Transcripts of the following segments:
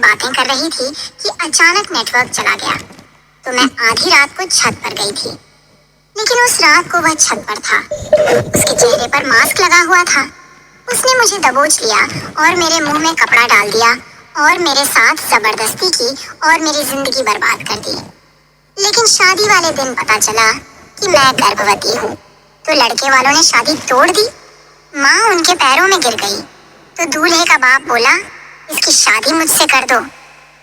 बातें कर रही थी कि अचानक नेटवर्क चला गया। तो मैं आधी रात को छत पर गई थी, लेकिन उस रात को वह छत पर था। उसके चेहरे पर मास्क लगा हुआ था। उसने मुझे दबोच लिया और मेरे मुंह में कपड़ा डाल दिया और मेरे साथ जबरदस्ती की और मेरी जिंदगी बर्बाद कर दी। लेकिन शादी वाले दिन पता चला कि मैं गर्भवती हूँ। तो लड़के वालों ने शादी तोड़ दी। माँ उनके पैरों में गिर गई। तो दूल्हे का बाप बोला, इसकी शादी मुझसे कर दो।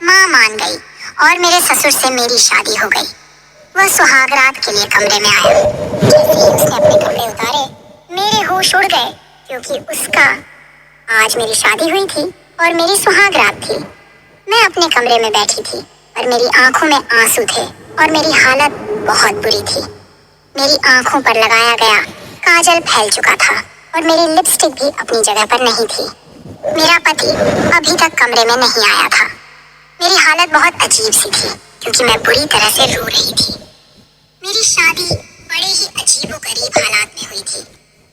माँ मान गई और मेरे ससुर से मेरी शादी हो गई। वह सुहागरात के लिए कमरे में आया। जैसे ही उसने अपने कपड़े उतारे, मेरे होश उड़ गए, क्योंकि उसका आज मेरी शादी हुई थी और मेरी सुहागरात थी। मैं अपने कमरे में बैठी थी और मेरी आंखों में आंसू थे और मेरी हालत बहुत बुरी थी। मेरी आंखों पर लगाया गया काजल फैल चुका था और मेरी लिपस्टिक भी अपनी जगह पर नहीं थी। मेरा पति अभी तक कमरे में नहीं आया था। मेरी हालत बहुत अजीब सी थी, क्योंकि मैं बुरी तरह से रो रही थी। मेरी शादी बड़े ही अजीबोगरीब हालात में हुई थी।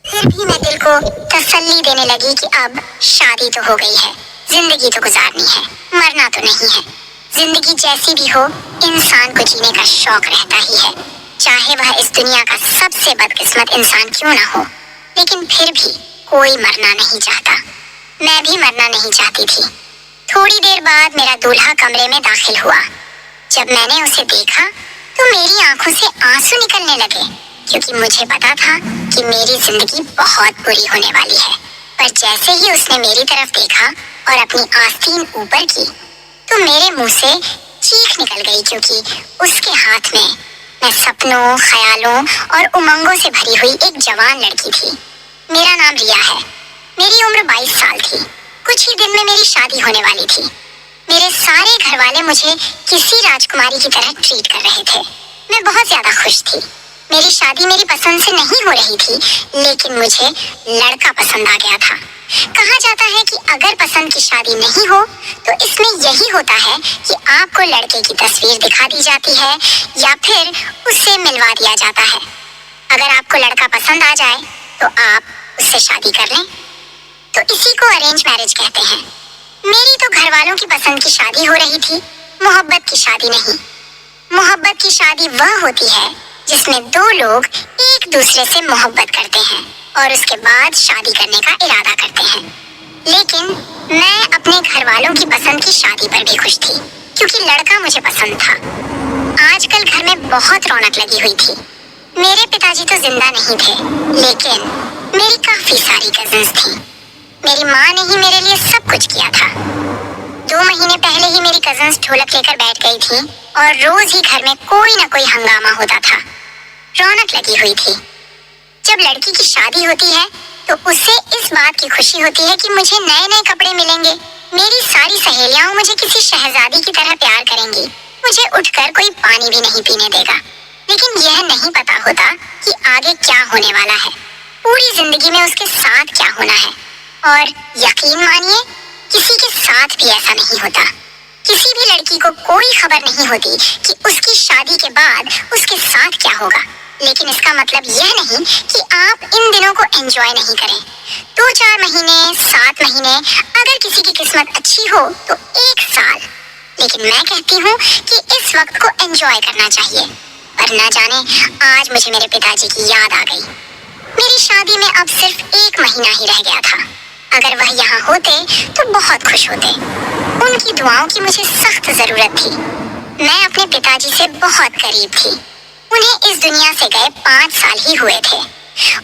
फिर भी मैं दिल को तसल्ली देने लगी कि अब शादी तो हो गई है, जिंदगी तो गुजारनी है, मरना तो नहीं है। जिंदगी जैसी भी हो, इंसान को जीने का शौक रहता ही है, चाहे वह इस दुनिया का सबसे बदकिस्मत इंसान क्यों ना हो। लेकिन फिर भी कोई मरना नहीं चाहता। मैं भी मरना नहीं चाहती थी। थोड़ी देर बाद मेरा दूल्हा कमरे में दाखिल हुआ। जब मैंने उसे देखा तो मेरी आंखों से आंसू निकलने लगे, क्योंकि मुझे पता था कि मेरी जिंदगी बहुत बुरी होने वाली है। पर जैसे ही उसने मेरी तरफ देखा और अपनी आस्तीन ऊपर की, तो मेरे मुंह से चीख निकल गई, क्योंकि उसके हाथ में मैं सपनों, ख्यालों और उमंगों से भरी हुई एक जवान लड़की थी। मेरा नाम रिया है। मेरी उम्र 22 साल थी। कुछ ही दिन में मेरी शादी होने वाली थी। मेरे सारे घर वाले मुझे किसी राजकुमारी की तरह ट्रीट कर रहे थे। मैं बहुत ज्यादा खुश थी। मेरी शादी मेरी पसंद से नहीं हो रही थी, लेकिन मुझे लड़का पसंद आ गया था। कहा जाता है कि अगर पसंद की शादी नहीं हो तो इसमें यही होता है कि आपको लड़के की तस्वीर दिखा दी जाती है या फिर उससे मिलवा दिया जाता है। अगर आपको लड़का पसंद आ जाए तो आप उससे शादी कर लें। तो इसी को अरेंज मैरिज कहते हैं। मेरी तो घर वालों की पसंद की शादी हो रही थी, मोहब्बत की शादी नहीं। मोहब्बत की शादी वह होती है जिसमें दो लोग एक दूसरे से मोहब्बत करते हैं और उसके बाद शादी करने का इरादा करते हैं। लेकिन मैं अपने घर वालों की पसंद की शादी पर भी खुश थी, क्योंकि लड़का मुझे पसंद था। आजकल घर में बहुत रौनक लगी हुई थी। मेरे पिताजी तो जिंदा नहीं थे, लेकिन मेरी काफी सारी कजिन्स थी। मेरी माँ ने ही मेरे लिए सब कुछ किया था। 2 महीने पहले ही मेरी कजिन्स ढोलक लेकर बैठ गई थी और रोज ही घर में कोई ना कोई हंगामा होता था। रौनक लगी हुई थी। जब लड़की की शादी होती है तो उससे इस बात की खुशी होती है कि मुझे नए नए कपड़े मिलेंगे। मेरी सारी सहेलियां मुझे किसी शहजादी की तरह प्यार करेंगी। मुझे उठकर कोई पानी भी नहीं पीने देगा। लेकिन यह नहीं पता होता कि आगे क्या होने वाला है, पूरी जिंदगी में उसके साथ क्या होना है। और यकीन मानिए, किसी के साथ भी ऐसा नहीं होता। किसी भी लड़की को कोई खबर नहीं होती कि उसकी शादी के बाद उसके साथ क्या होगा। लेकिन इसका मतलब यह नहीं कि आप इन दिनों को एंजॉय नहीं करें। 2-4 महीने, 7 महीने, अगर किसी की किस्मत अच्छी हो तो 1 साल। लेकिन मैं कहती हूँ कि इस वक्त को एंजॉय करना चाहिए। पर न जाने आज मुझे मेरे पिताजी की याद आ गई। मेरी शादी में अब सिर्फ 1 महीना ही रह गया था। अगर वह यहाँ होते तो बहुत खुश होते। उनकी दुआओं की मुझे सख्त जरूरत थी। मैं अपने पिताजी से बहुत करीब थी। उन्हें इस दुनिया से गए 5 साल ही हुए थे।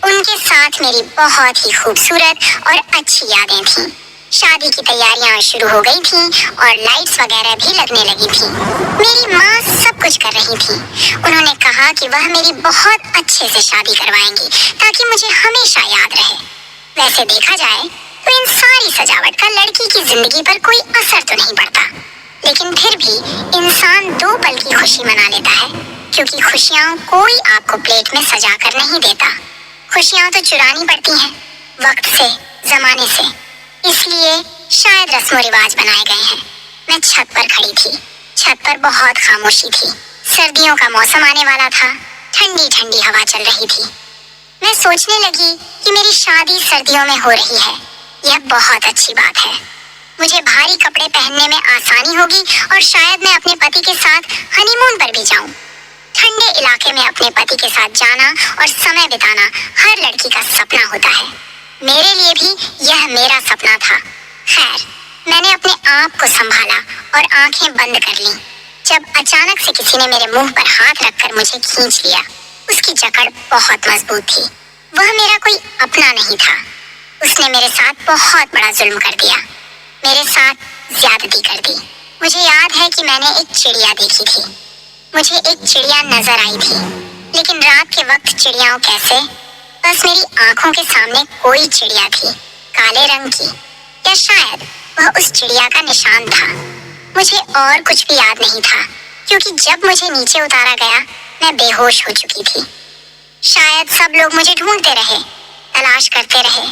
उनके साथ मेरी बहुत ही खूबसूरत और अच्छी यादें थीं। शादी की तैयारियां शुरू हो गई थीं और लाइट्स वगैरह भी लगने लगी थीं। मेरी माँ सब कुछ कर रही थी। उन्होंने कहा कि वह मेरी बहुत अच्छे से शादी करवाएंगी ताकि मुझे हमेशा याद रहे। वैसे देखा जाए तो इन सारी सजावट का लड़की की जिंदगी पर कोई असर तो नहीं पड़ता, लेकिन फिर भी इंसान 2 पल की खुशी मना लेता है, क्योंकि खुशियाँ कोई आपको प्लेट में सजा कर नहीं देता। खुशियाँ तो चुरानी पड़ती हैं, वक्त से, जमाने से। इसलिए शायद रस्म रिवाज बनाए गए हैं। मैं छत पर खड़ी थी। छत पर बहुत खामोशी थी। सर्दियों का मौसम आने वाला था। ठंडी ठंडी हवा चल रही थी। मैं सोचने लगी कि मेरी शादी सर्दियों में हो रही है। यह बहुत अच्छी बात है। मुझे भारी कपड़े पहनने में आसानी होगी और शायद मैं अपने पति के साथ हनीमून पर भी जाऊं। ठंडे इलाके में अपने पति के साथ जाना और समय बिताना हर लड़की का सपना होता है। मेरे लिए भी यह मेरा सपना था। खैर, मैंने अपने आप को संभाला और आंखें बंद कर लीं जब अचानक से किसी ने मेरे मुंह पर हाथ रखकर मुझे खींच लिया। उसकी जकड़ बहुत मजबूत थी। वह मेरा कोई अपना नहीं था। उसने मेरे साथ बहुत बड़ा जुल्म कर दिया, मेरे साथ ज्यादती कर दी। मुझे याद है कि मैंने एक चिड़िया देखी थी। मुझे एक चिड़िया नजर आई थी, लेकिन रात के वक्त चिड़ियाओं कैसे? बस मेरी आंखों के सामने कोई चिड़िया थी, काले रंग की, या शायद वह उस चिड़िया का निशान था। मुझे और कुछ भी याद नहीं था, क्योंकि जब मुझे नीचे उतारा गया मैं बेहोश हो चुकी थी। शायद सब लोग मुझे ढूंढते रहे, तलाश करते रहे,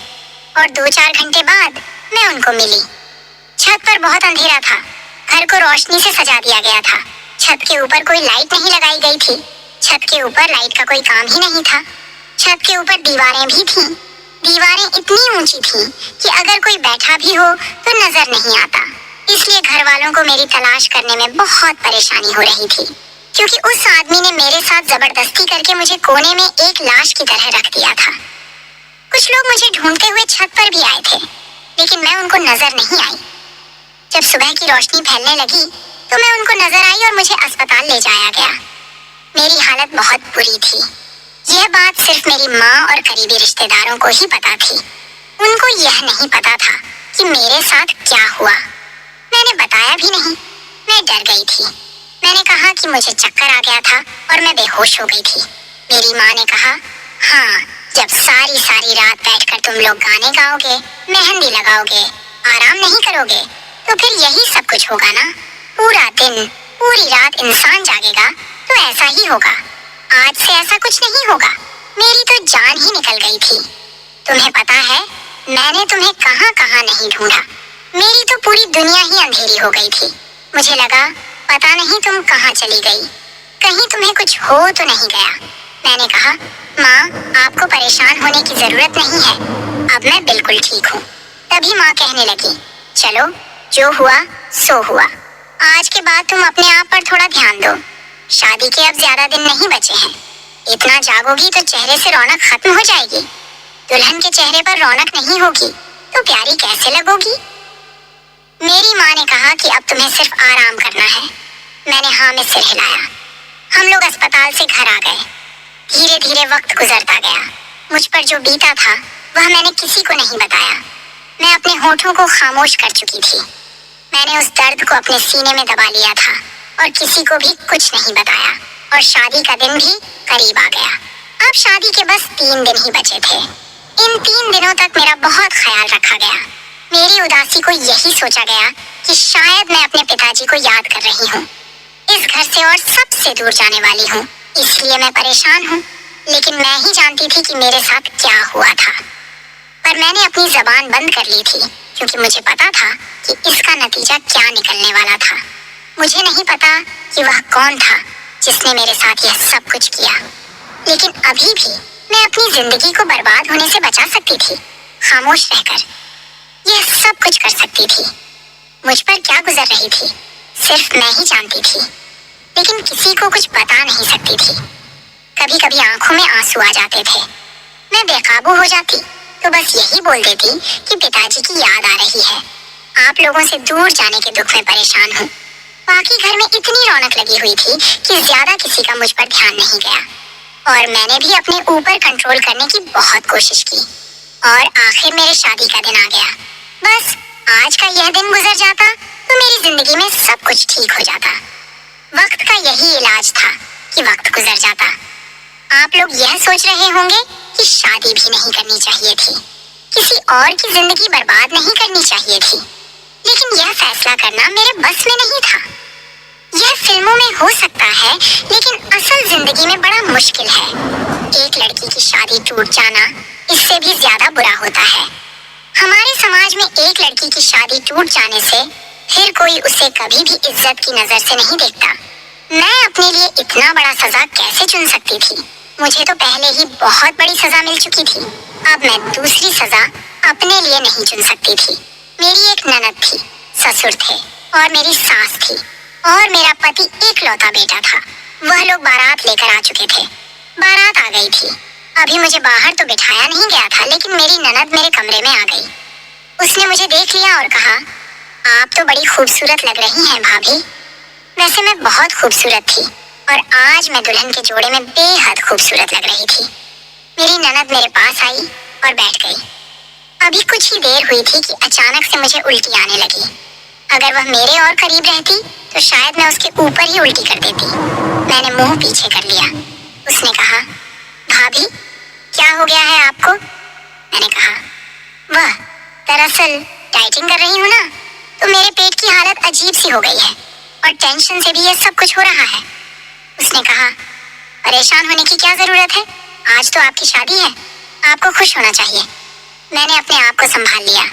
और 2-4 घंटे बाद मैं उनको मिली। छत पर बहुत अंधेरा था। घर को रोशनी से सजा दिया गया था। छत के ऊपर कोई लाइट नहीं लगाई गई थी। छत के ऊपर लाइट का कोई काम ही नहीं था। छत के ऊपर दीवारें भी थीं। दीवारें इतनी ऊंची थीं कि अगर कोई बैठा भी हो तो नजर नहीं आता। इसलिए घर वालों को मेरी तलाश करने में बहुत परेशानी हो रही थी, क्योंकि उस आदमी ने मेरे साथ जबरदस्ती करके मुझे कोने में एक लाश की तरह रख दिया था। कुछ लोग मुझे ढूंढते हुए छत पर भी आए थे, लेकिन मैं उनको नजर नहीं आई। जब सुबह की रोशनी फैलने लगी तो मैं उनको नजर आई और मुझे अस्पताल ले जाया गया। मेरी हालत बहुत बुरी थी। यह बात सिर्फ मेरी माँ और करीबी रिश्तेदारों को ही पता थी। उनको यह नहीं पता था कि मेरे साथ क्या हुआ। मैंने बताया भी नहीं। मैं डर गई थी। मैंने कहा कि मुझे चक्कर आ गया था और मैं बेहोश हो गई थी। मेरी माँ ने कहा, हाँ, जब सारी सारी रात बैठकर तुम लोग गाने गाओगे, मेहंदी लगाओगे, आराम नहीं करोगे, तो फिर यही सब कुछ होगा ना। पूरा दिन, पूरी रात इंसान जागेगा तो ऐसा ही होगा। आज से ऐसा कुछ नहीं होगा। मेरी तो जान ही निकल गई थी। तुम्हें पता है, मैंने तुम्हें कहाँ कहाँ नहीं ढूंढा। मेरी तो पूरी दुनिया ही अंधेरी हो गई थी। मुझे लगा पता नहीं तुम कहाँ चली गई, कहीं तुम्हें कुछ हो तो नहीं गया। मैंने कहा, माँ, आपको परेशान होने की जरूरत नहीं है, अब मैं बिल्कुल ठीक हूँ। तभी माँ कहने लगी, चलो, जो हुआ सो हुआ। आज के बाद तुम अपने आप पर थोड़ा ध्यान दो। शादी के अब ज्यादा दिन नहीं बचे हैं। इतना जागोगी तो चेहरे से रौनक खत्म हो जाएगी। दुल्हन के चेहरे पर रौनक नहीं होगी तो प्यारी कैसे लगोगी? मेरी माँ ने कहा कि अब तुम्हें सिर्फ आराम करना है। मैंने हाँ में सिर हिलाया। हम लोग अस्पताल से घर आ गए। धीरे धीरे वक्त गुजरता गया। मुझ पर जो बीता था वह मैंने किसी को नहीं बताया। मैं अपने होठों को खामोश कर चुकी थी। मैंने उस दर्द को अपने सीने में दबा लिया था और किसी को भी कुछ नहीं बताया। और शादी का दिन भी करीब आ गया। अब शादी के बस 3 दिन ही बचे थे। इन 3 दिनों तक मेरा बहुत ख्याल रखा गया। मेरी उदासी को यही सोचा गया कि शायद मैं अपने पिताजी को याद कर रही हूँ। इस घर से और सबसे दूर जाने वाली हूँ, इसलिए मैं परेशान हूँ। लेकिन मैं ही जानती थी कि मेरे साथ क्या हुआ था। पर मैंने अपनी जबान बंद कर ली थी, क्योंकि मुझे पता था कि इसका नतीजा क्या निकलने वाला था। मुझे नहीं पता कि वह कौन था जिसने मेरे साथ यह सब कुछ किया, लेकिन अभी भी मैं अपनी जिंदगी को बर्बाद होने से बचा सकती थी। खामोश रहकर यह सब कुछ कर सकती थी। मुझ पर क्या गुजर रही थी सिर्फ मैं ही जानती थी, लेकिन किसी को कुछ बता नहीं सकती थी। कभी कभी आंखों में आंसू आ जाते थे। मैं बेकाबू हो जाती तो बस यही बोल देती कि पिताजी की याद आ रही है, आप लोगों से दूर जाने के दुख में परेशान हूँ। बाकी घर में इतनी रौनक लगी हुई थी कि ज्यादा किसी का मुझ पर ध्यान नहीं गया, और मैंने भी अपने ऊपर कंट्रोल करने की बहुत कोशिश की। और आखिर मेरे शादी का दिन आ गया। बस आज का यह दिन गुजर जाता तो मेरी जिंदगी में सब कुछ ठीक हो जाता। वक्त का यही इलाज था कि वक्त गुजर जाता। आप लोग यह सोच रहे होंगे कि शादी भी नहीं करनी चाहिए थी, किसी और की जिंदगी बर्बाद नहीं करनी चाहिए थी, लेकिन यह फैसला करना मेरे बस में नहीं था। यह फिल्मों में हो सकता है, लेकिन असल जिंदगी में बड़ा मुश्किल है। एक लड़की की शादी टूट जाना इससे भी ज्यादा बुरा होता है। हमारे समाज में एक लड़की की शादी टूट जाने से फिर कोई उसे कभी भी इज्जत की नजर से नहीं देखता। मैं अपने लिए इतना बड़ा सजा कैसे चुन सकती थी? मुझे तो पहले ही बहुत बड़ी सजा मिल चुकी थी। अब मैं दूसरी सजा अपने लिए नहीं चुन सकती थी। मेरी एक ननद थी, ससुर थे और मेरी सास थी और मेरा पति एकलौता बेटा था। वह लोग बारात लेकर आ चुके थे। बारात आ गई थी। अभी मुझे बाहर तो बिठाया नहीं गया था, लेकिन मेरी ननद मेरे कमरे में आ गई। उसने मुझे देख लिया और कहा, आप तो बड़ी खूबसूरत लग रही हैं भाभी। वैसे मैं बहुत खूबसूरत थी और आज मैं दुल्हन के जोड़े में बेहद खूबसूरत लग रही थी। मेरी ननद मेरे पास आई और बैठ गई। अभी कुछ ही देर हुई थी कि अचानक से मुझे उल्टी आने लगी। अगर वह मेरे और करीब रहती तो शायद मैं उसके ऊपर ही उल्टी कर देती। मैंने मुंह पीछे कर लिया। उसने कहा, भाभी क्या हो गया है आपको? मैंने कहा, वह दरअसल डाइटिंग कर रही हूँ ना, तो मेरे पेट की हालत अजीब सी हो गई है और टेंशन से भी ये सब कुछ हो रहा है। उसने कहा, परेशान होने की क्या जरूरत है, आज तो आपकी शादी है, आपको खुश होना चाहिए। मैंने अपने आप को संभाल लिया,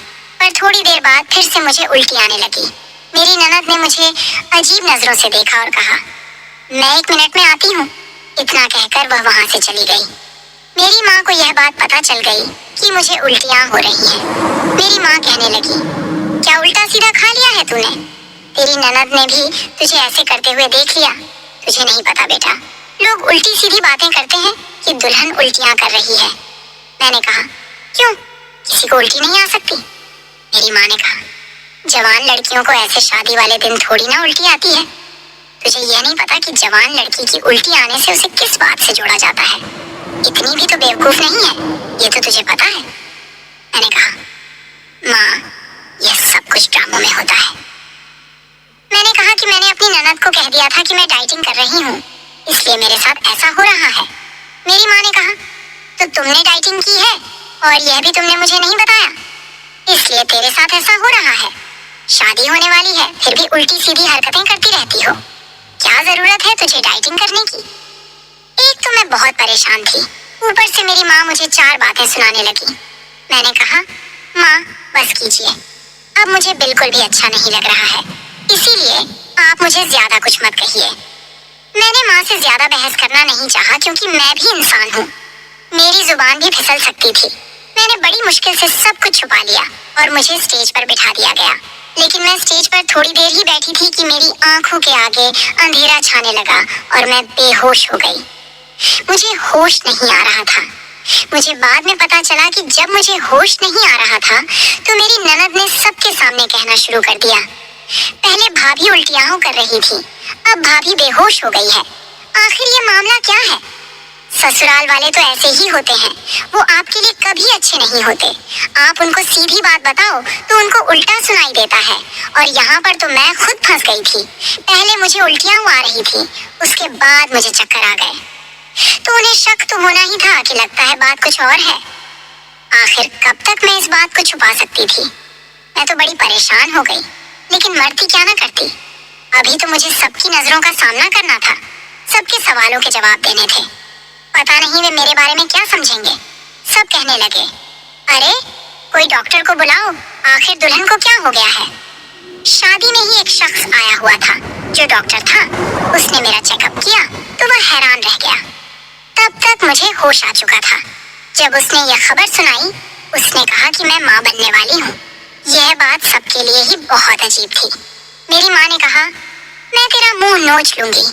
पर थोड़ी देर बाद फिर से मुझे उल्टी आने लगी। मेरी ननद ने मुझे अजीब नजरों से देखा और कहा, मैं 1 मिनट में आती हूँ। इतना कहकर वह वहां से चली गई। मेरी माँ को यह बात पता चल गई कि मुझे उल्टियाँ हो रही हैं। मेरी माँ कहने लगी, क्या उल्टा सीधा खा लिया है तूने? तेरी ननद ने भी तुझे ऐसे करते हुए देख लिया। तुझे नहीं पता बेटा, लोग उल्टी सीधी बातें करते हैं कि दुल्हन उल्टियाँ कर रही है। मैंने कहा, क्यों, किसी को उल्टी नहीं आ सकती? मेरी माँ ने कहा, जवान लड़कियों को ऐसे शादी वाले दिन थोड़ी ना उल्टी आती है। तुझे यह नहीं पता कि जवान लड़की की उल्टी आने से उसे किस बात से जोड़ा जाता है। इतनी भी तो बेवकूफ नहीं है, ये तो तुझे पता है। मैंने कहा, माँ यह सब कुछ ड्रामों में होता है। मैंने कहा कि मैंने अपनी ननद को कह दिया था कि मैं डाइटिंग कर रही हूँ, इसलिए मेरे साथ ऐसा हो रहा है। मेरी माँ ने कहा, तो तुमने डाइटिंग की है और यह भी तुमने मुझे नहीं बताया, इसलिए तेरे साथ ऐसा हो रहा है। शादी होने वाली है फिर भी उल्टी सीधी हरकतें करती रहती हो। क्या जरूरत है तुझे डाइटिंग करने की? एक तो मैं बहुत परेशान थी, ऊपर से मेरी माँ मुझे 4 बातें सुनाने लगी। मैंने कहा, माँ बस कीजिए, अब मुझे बिल्कुल भी अच्छा नहीं लग रहा है, इसीलिए आप मुझे ज्यादा कुछ मत कहिए। मैंने माँ से ज्यादा बहस करना नहीं चाहा क्योंकि मैं भी इंसान हूँ, मेरी जुबान भी फिसल सकती थी। मैंने बड़ी मुश्किल से सब कुछ छुपा लिया और मुझे स्टेज पर बिठा दिया गया। लेकिन मैं स्टेज पर थोड़ी देर ही बैठी थी कि मेरी आंखों के आगे अंधेरा छाने लगा और मैं बेहोश हो गई। मुझे होश नहीं आ रहा था। मुझे बाद में पता चला कि जब मुझे होश नहीं आ रहा था तो मेरी ननद ने सबके सामने कहना शुरू कर दिया, पहले भाभी उल्टियाँ कर रही थी, अब भाभी बेहोश हो गई है। आखिर ये मामला क्या है? ससुराल वाले तो ऐसे ही होते हैं, वो आपके लिए कभी अच्छे नहीं होते। आप उनको सीधी बात बताओ तो उनको उल्टा सुनाई देता है, और यहाँ पर तो मैं खुद फंस गई थी। पहले मुझे उल्टियाँ आ रही थी, उसके बाद मुझे चक्कर आ गए। तो उन्हें शक तो होना ही था कि लगता है बात कुछ और है। आखिर कब तक मैं इस बात को छुपा सकती थी? मैं तो बड़ी परेशान हो गई, लेकिन मरती क्या ना करती। अभी तो मुझे सबकी नजरों का सामना करना था, सबके सवालों के जवाब देने थे। पता नहीं वे मेरे बारे में क्या समझेंगे। सब कहने लगे, अरे कोई डॉक्टर को बुलाओ, आखिर दुल्हन को क्या हो गया है। शादी में ही एक शख्स आया हुआ था जो डॉक्टर था। उसने मेरा चेकअप किया तो वह हैरान रह गया। तब तक मुझे होश आ चुका था। जब उसने यह खबर सुनाई, उसने कहा कि मैं माँ बनने वाली हूँ। यह बात सबके लिए ही बहुत अजीब थी। मेरी माँ ने कहा, मैं तेरा मुंह नोच लूंगी,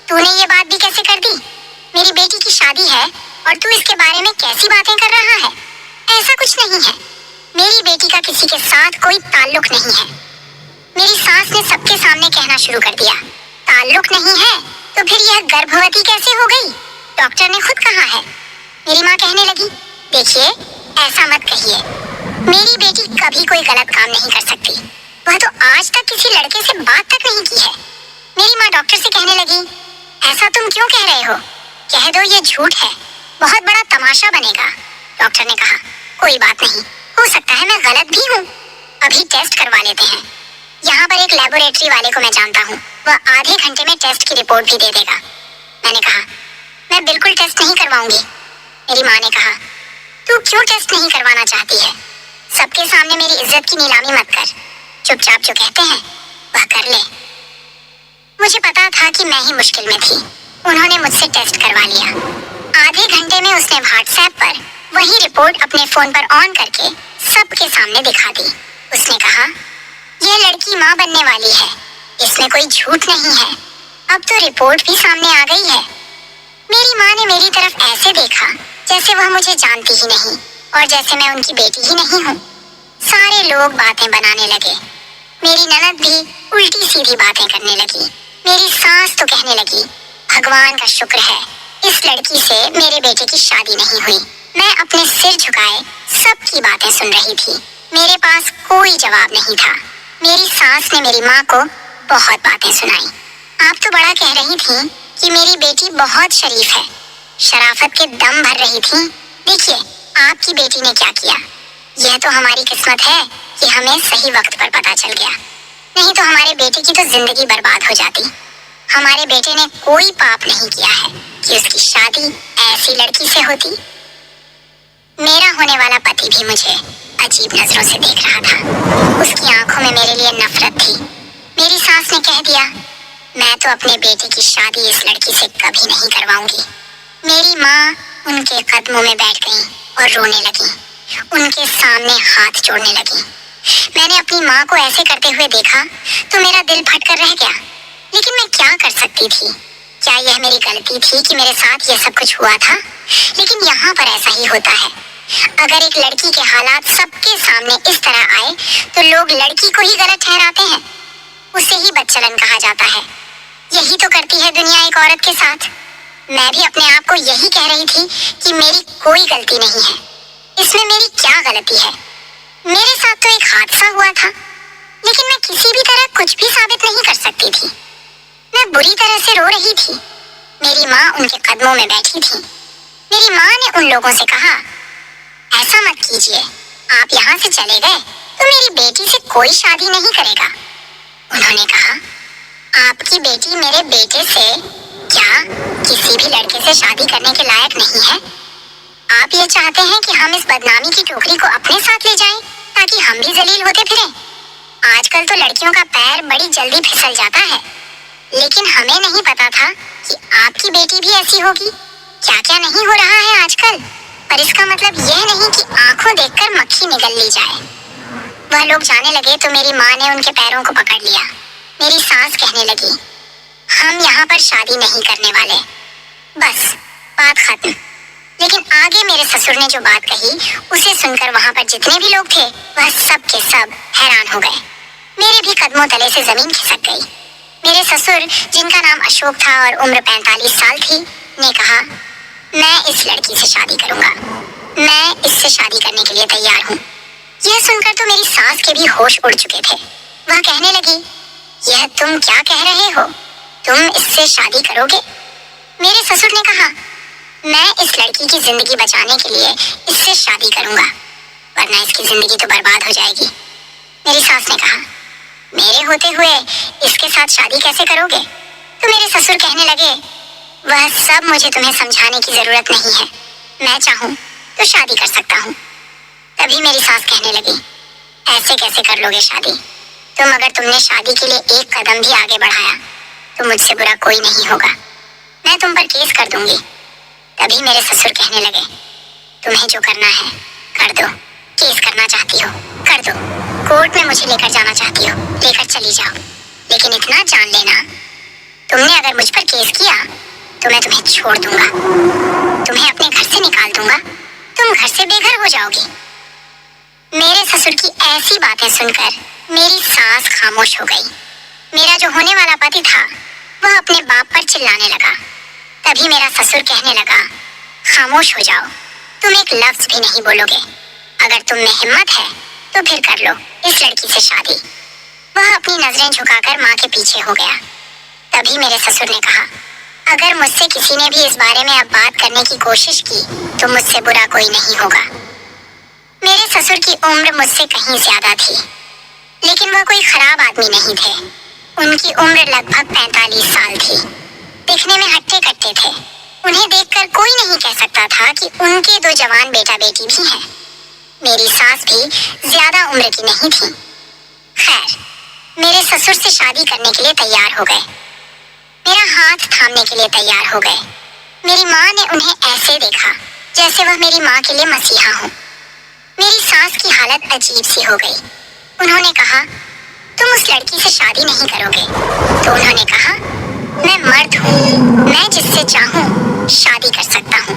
तूने ये बात भी कैसे कर दी? मेरी बेटी की शादी है और तू इसके बारे में कैसी बातें कर रहा है? ऐसा कुछ नहीं है, मेरी बेटी का किसी के साथ कोई ताल्लुक नहीं है। मेरी सास ने सबके सामने कहना शुरू कर दिया, ताल्लुक नहीं है तो फिर यह गर्भवती कैसे हो गई? डॉक्टर ने खुद कहा है। मेरी माँ कहने लगी, देखिए ऐसा मत कहिए, मेरी बेटी कभी कोई गलत काम नहीं कर सकती, वह तो आज तक किसी लड़के से बात तक नहीं की है। मेरी माँ डॉक्टर से कहने लगी, ऐसा तुम क्यों कह रहे हो? कह दो ये झूठ है, बहुत बड़ा तमाशा बनेगा। डॉक्टर ने कहा, कोई बात नहीं, हो सकता है मैं गलत भी हूँ, अभी टेस्ट करवा लेते हैं। यहाँ पर एक लेबोरेटरी वाले को मैं जानता हूँ, वह आधे घंटे में टेस्ट की रिपोर्ट भी दे देगा। मैंने कहा, मैं बिल्कुल टेस्ट नहीं करवाऊंगी। मेरी माँ ने कहा, तू क्यों टेस्ट नहीं करवाना चाहती है? सबके सामने मेरी इज्जत की नीलामी मत कर, चुपचाप जो कहते हैं वह कर ले। मुझे पता था कि मैं ही मुश्किल में थी। उन्होंने मुझसे टेस्ट करवा लिया। आधे घंटे में उसने व्हाट्सएप पर वही रिपोर्ट अपने फोन पर ऑन करके सबके सामने दिखा दी। उसने कहा, यह लड़की माँ बनने वाली है, इसमें कोई झूठ नहीं है। अब तो रिपोर्ट भी सामने आ गई है। मेरी माँ ने मेरी तरफ ऐसे देखा जैसे वह मुझे जानती ही नहीं और जैसे मैं उनकी बेटी ही नहीं हूँ। सारे लोग बातें बनाने लगे। मेरी ननद भी उल्टी सीधी बातें करने लगी। मेरी सास तो कहने लगी, भगवान का शुक्र है इस लड़की से मेरे बेटे की शादी नहीं हुई। मैं अपने सिर झुकाए सबकी बातें सुन रही थी। मेरे पास कोई जवाब नहीं था। मेरी सास ने मेरी माँ को बहुत बातें सुनाई। आप तो बड़ा कह रही थी कि मेरी बेटी बहुत शरीफ है, शराफत के दम भर रही थी। देखिए आपकी बेटी ने क्या किया। यह तो हमारी किस्मत है कि हमें सही वक्त पर पता चल गया, नहीं तो हमारे बेटे की तो जिंदगी बर्बाद हो जाती। हमारे बेटे ने कोई पाप नहीं किया है कि उसकी शादी ऐसी लड़की से होती। मेरा होने वाला पति भी मुझे अजीब नजरों से देख रहा था। उसकी आंखों में मेरे लिए नफरत थी। मेरी सास ने कह दिया, मैं तो अपने बेटे की शादी इस लड़की से कभी नहीं करवाऊंगी। मेरी माँ उनके कदमों में बैठ गई और रोने लगी। उनके सामने हाथ जोड़ने लगी। मैंने अपनी माँ को ऐसे करते हुए देखा तो मेरा दिल फटकर रह गया। लेकिन मैं क्या कर सकती थी? क्या यह मेरी गलती थी कि मेरे साथ यह सब कुछ हुआ था? लेकिन यहाँ पर ऐसा ही होता है। अगर एक लड़की के हालात सबके सामने इस तरह आए तो लोग लड़की को ही गलत ठहराते हैं। उसे ही बदचलन कहा जाता है। यही तो करती है दुनिया एक औरत के साथ। मैं भी अपने आप को यही कह रही थी कि मेरी कोई गलती नहीं है। इसमें मेरी क्या गलती है? मेरे साथ तो एक हादसा हुआ था, लेकिन मैं किसी भी तरह कुछ भी साबित नहीं कर सकती थी। मैं बुरी तरह से रो रही थी। मेरी माँ उनके कदमों में बैठी थी। मेरी माँ ने उन लोगों से कहा, ऐसा मत कीजिए, आप यहाँ से चले गए तो मेरी बेटी से कोई शादी नहीं करेगा। उन्होंने कहा, आपकी बेटी मेरे बेटे से क्या किसी भी लड़के से शादी करने के लायक नहीं है? आप ये चाहते हैं कि हम इस बदनामी की टोकरी को अपने साथ ले जाएं, ताकि हम भी जलील होते फिरें? आजकल तो लड़कियों का पैर बड़ी जल्दी फिसल जाता है, लेकिन हमें नहीं पता था कि आपकी बेटी भी ऐसी होगी। क्या क्या नहीं हो रहा है आजकल, पर इसका मतलब यह नहीं कि आंखों देखकर मक्खी निगल ली जाए। वह लोग जाने लगे तो मेरी माँ ने उनके पैरों को पकड़ लिया। मेरी सास कहने लगी, हम यहाँ पर शादी नहीं करने वाले, बस बात खत्म। लेकिन आगे मेरे ससुर ने जो बात कही उसे सुनकर वहाँ पर जितने भी लोग थे वह सब के सब हैरान हो गए। मेरे भी कदमों तले से जमीन खिसक गई। मेरे ससुर, जिनका नाम अशोक था और उम्र 45 साल थी, ने कहा, मैं इस लड़की से शादी करूंगा। मैं इससे शादी करने के लिए तैयार हूँ। यह सुनकर तो मेरी सास के भी होश उड़ चुके थे। वह कहने लगी, यह तुम क्या कह रहे हो? तुम इससे शादी करोगे? मेरे ससुर ने कहा, मैं इस लड़की की जिंदगी बचाने के लिए इससे शादी करूंगा, वरना इसकी जिंदगी तो बर्बाद हो जाएगी। मेरी सास ने कहा, मेरे होते हुए इसके साथ शादी कैसे करोगे? तो मेरे ससुर कहने लगे, वह सब मुझे तुम्हें समझाने की जरूरत नहीं है। मैं चाहूं तो शादी कर सकता हूँ। तभी मेरी सास कहने लगी, ऐसे कैसे कर लोगे शादी? तुम अगर तुमने शादी के लिए एक कदम भी आगे बढ़ाया तो मुझसे बुरा कोई नहीं होगा। मैं तुम पर केस कर दूंगी। तभी मेरे ससुर कहने लगे, तुम्हें जो करना है कर दो। केस करना चाहती हो कर दो। कोर्ट में मुझे लेकर जाना चाहती हो लेकर चली जाओ, लेकिन इतना जान लेना, तुमने अगर मुझ पर केस किया तो मैं तुम्हें छोड़ दूंगा, तुम्हें अपने घर से निकाल दूंगा, तुम घर से बेघर हो जाओगी। मेरे ससुर की ऐसी बातें सुनकर मेरी सास खामोश हो गई। मेरा जो होने वाला पति था वह अपने बाप पर चिल्लाने लगा। तभी मेरा ससुर कहने लगा, खामोश हो जाओ, तुम एक लफ्ज भी नहीं बोलोगे। अगर तुम में हिम्मत है तो फिर कर लो इस लड़की से शादी। वह अपनी नजरें झुकाकर माँ के पीछे हो गया। तभी मेरे ससुर ने कहा, अगर मुझसे किसी ने भी इस बारे में अब बात करने की कोशिश की तो मुझसे बुरा कोई नहीं होगा। मेरे ससुर की उम्र मुझसे कहीं ज्यादा थी, लेकिन वह कोई खराब आदमी नहीं थे। उनकी उम्र लगभग 45 साल थी। दिखने में हट्टे कट्टे थे। उन्हें देखकर कोई नहीं कह सकता था कि उनके 2 जवान बेटा बेटी भी हैं। मेरी सास भी ज्यादा उम्र की नहीं थी। खैर, मेरे ससुर से शादी करने के लिए तैयार हो गए। मेरा हाथ थामने के लिए तैयार हो गए। मेरी माँ ने उन्हें ऐसे देखा जैसे वह मेरी माँ के लिए मसीहा हो। मेरी सास की हालत अजीब सी हो गई। उन्होंने कहा, तुम उस लड़की से शादी नहीं करोगे। तो उन्होंने कहा, मैं मर्द हूँ, मैं जिससे चाहूँ शादी कर सकता हूँ।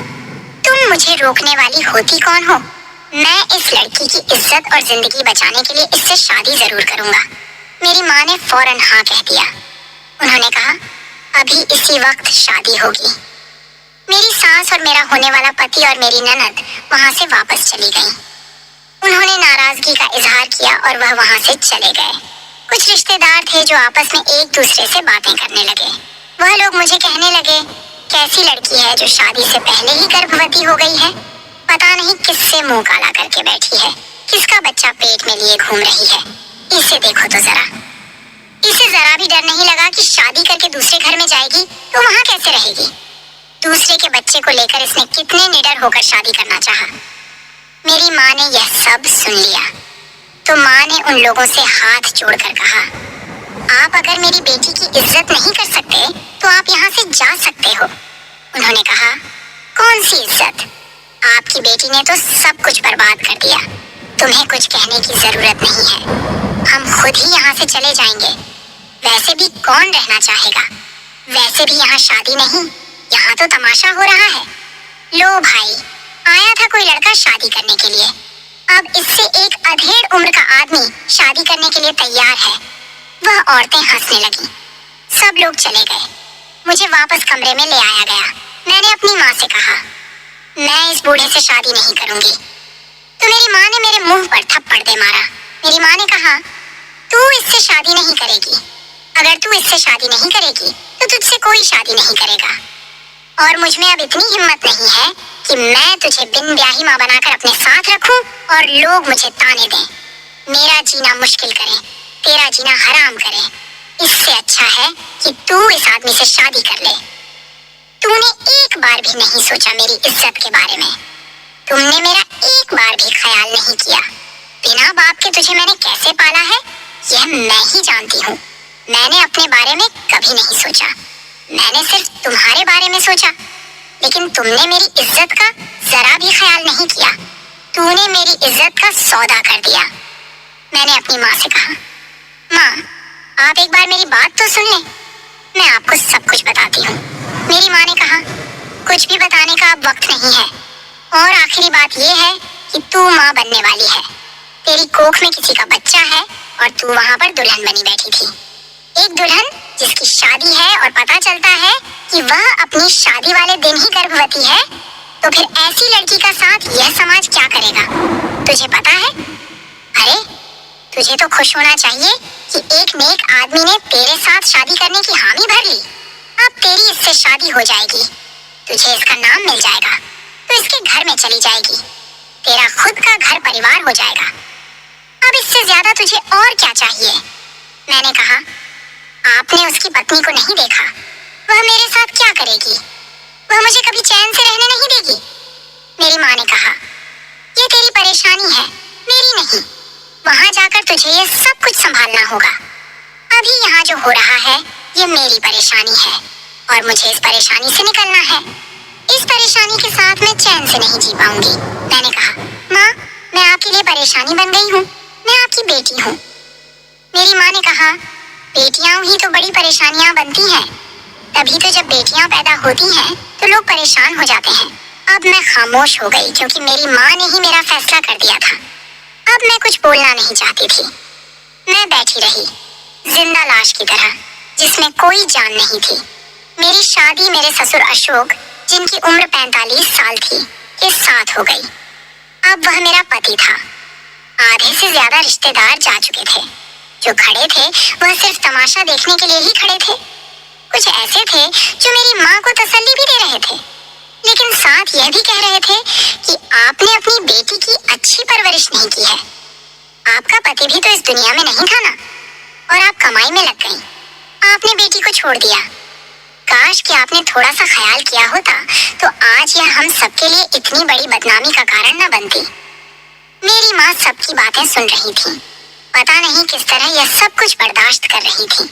तुम मुझे रोकने वाली होती कौन हो? मैं इस लड़की की इज्जत और जिंदगी बचाने के लिए इससे शादी जरूर करूंगा। मेरी माँ ने फौरन हाँ कह दिया। उन्होंने कहा, अभी इसी वक्त शादी होगी। मेरी सास और मेरा होने वाला पति और मेरी ननद वहां से वापस चली गईं। उन्होंने नाराजगी का इजहार किया और वह वहां से चले गए। कुछ रिश्तेदार थे जो आपस में एक दूसरे से बातें करने लगे। वह लोग मुझे कहने लगे, कैसी लड़की है जो शादी से पहले ही गर्भवती हो गई है। पता नहीं किससे मुंह काला करके बैठी है, किसका बच्चा पेट में लिए घूम रही है। इसे देखो तो जरा। इसे जरा भी डर नहीं लगा कि शादी करके दूसरे घर में जाएगी तो वहां कैसे रहेगी। दूसरे के बच्चे को लेकर इसने कितने निडर होकर शादी करना चाहा। मेरी माँ ने यह सब सुन लिया तो माँ ने उन लोगों से हाथ जोड़कर कहा, आप अगर मेरी बेटी की इज्जत नहीं कर सकते तो आप यहाँ से जा सकते हो। उन्होंने कहा, कौन सी इज्जत? आपकी बेटी ने तो सब कुछ बर्बाद कर दिया। तुम्हें कुछ कहने की जरूरत नहीं है। हम खुद ही यहाँ से चले जाएंगे। वैसे भी कौन रहना चाहेगा? वैसे भी यहाँ शादी नहीं, यहाँ तो तमाशा हो रहा है। लो भाई, आया था कोई लड़का शादी करने के लिए, अब इससे एक अधेड़ उम्र का आदमी शादी करने के लिए तैयार है। वह औरतें हंसने लगीं। सब लोग चले गए। मुझे वापस कमरे में ले आया गया। मैंने अपनी माँ से कहा, मैं इस बूढ़े से शादी नहीं करूंगी। तो मेरी माँ ने मेरे मुंह पर थप्पड़ दे मारा। मेरी माँ ने कहा, तू इससे शादी नहीं करेगी। अगर तू इससे शादी नहीं करेगी तो तुझसे कोई शादी नहीं करेगा। और मुझ में अब इतनी हिम्मत नहीं है कि मैं तुझे बिन ब्याही माँ बनाकर अपने साथ रखूं और लोग मुझे ताने दें, मेरा जीना मुश्किल करें, तेरा जीना हराम करें। इससे अच्छा है कि तू इस आदमी से शादी कर ले। तूने एक बार भी नहीं सोचा मेरी इज्जत के बारे में। तुमने मेरा एक बार भी ख्याल नहीं किया। बिना बाप के तुझे मैंने कैसे पाला है यह मैं ही जानती हूँ। मैंने अपने बारे में कभी नहीं सोचा। मैंने सिर्फ तुम्हारे बारे में सोचा। लेकिन तुमने मेरी इज्जत का जरा भी ख्याल नहीं किया। तूने मेरी इज्जत का सौदा कर दिया। मैंने अपनी माँ से कहा, माँ, आप एक बार मेरी बात तो सुन लें। मैं आपको सब कुछ बताती हूँ। मेरी माँ ने कहा, कुछ भी बताने का अब वक्त नहीं है। और आखिरी बात यह है कि तू माँ बनने वाली है। तेरी कोख में किसी का बच्चा है और तू वहाँ पर दुल्हन बनी बैठी थी। एक दुल्हन जिसकी शादी है और पता चलता है कि वह अपनी शादी वाले दिन ही गर्भवती है, तो फिर ऐसी लड़की का साथ यह समाज क्या करेगा? तुझे पता है? अरे, तुझे तो खुश होना चाहिए कि एक नेक आदमी ने तेरे साथ शादी करने की हामी भर ली। अब तेरी इससे शादी हो जाएगी, तुझे इसका नाम मिल जाएगा, तो इसके घर में चली जाएगी, तेरा खुद का घर परिवार हो जाएगा। अब इससे ज्यादा तुझे और क्या चाहिए? मैंने कहा, आपने उसकी पत्नी को नहीं देखा। वह मेरे साथ क्या करेगी? वह मुझे कभी चैन से रहने नहीं देगी। मेरी माँ ने कहा, ये तेरी परेशानी है, मेरी नहीं। वहां जाकर तुझे ये सब कुछ संभालना होगा। अभी यहाँ जो हो रहा है ये मेरी परेशानी है और मुझे इस परेशानी से निकलना है। इस परेशानी के साथ मैं चैन से नहीं जी पाऊंगी। मैंने कहा, माँ, मैं आपके लिए परेशानी बन गई हूँ। मैं आपकी बेटी हूँ। मेरी माँ ने कहा, बेटियां ही तो बड़ी परेशानियां बनती हैं। तभी तो जब बेटियां पैदा होती हैं तो लोग परेशान हो जाते हैं। अब मैं खामोश हो गई क्योंकि मेरी माँ ने ही मेरा फैसला कर दिया था। अब मैं कुछ बोलना नहीं चाहती थी। मैं बैठी रही, जिंदा लाश की तरह, जिसमें कोई जान नहीं थी। मेरी शादी मेरे ससुर अशोक, जिनकी उम्र 45 साल थी, के साथ हो गई। अब वह मेरा पति था। आधे से ज्यादा रिश्तेदार जा चुके थे। जो खड़े थे वह सिर्फ तमाशा देखने के लिए ही खड़े थे। कुछ ऐसे थे जो मेरी माँ को तसल्ली भी दे रहे थे, लेकिन साथ यह भी कह रहे थे कि आपने अपनी बेटी की अच्छी परवरिश नहीं की है। आपका पति भी तो इस दुनिया में नहीं था ना, और आप कमाई में लग गईं। आपने बेटी को छोड़ दिया। काश कि आपने थोड़ा सा ख्याल किया होता तो आज यह हम सबके लिए इतनी बड़ी बदनामी का कारण न बनती। मेरी माँ सबकी बातें सुन रही थी। पता नहीं किस तरह यह सब कुछ बर्दाश्त कर रही थी,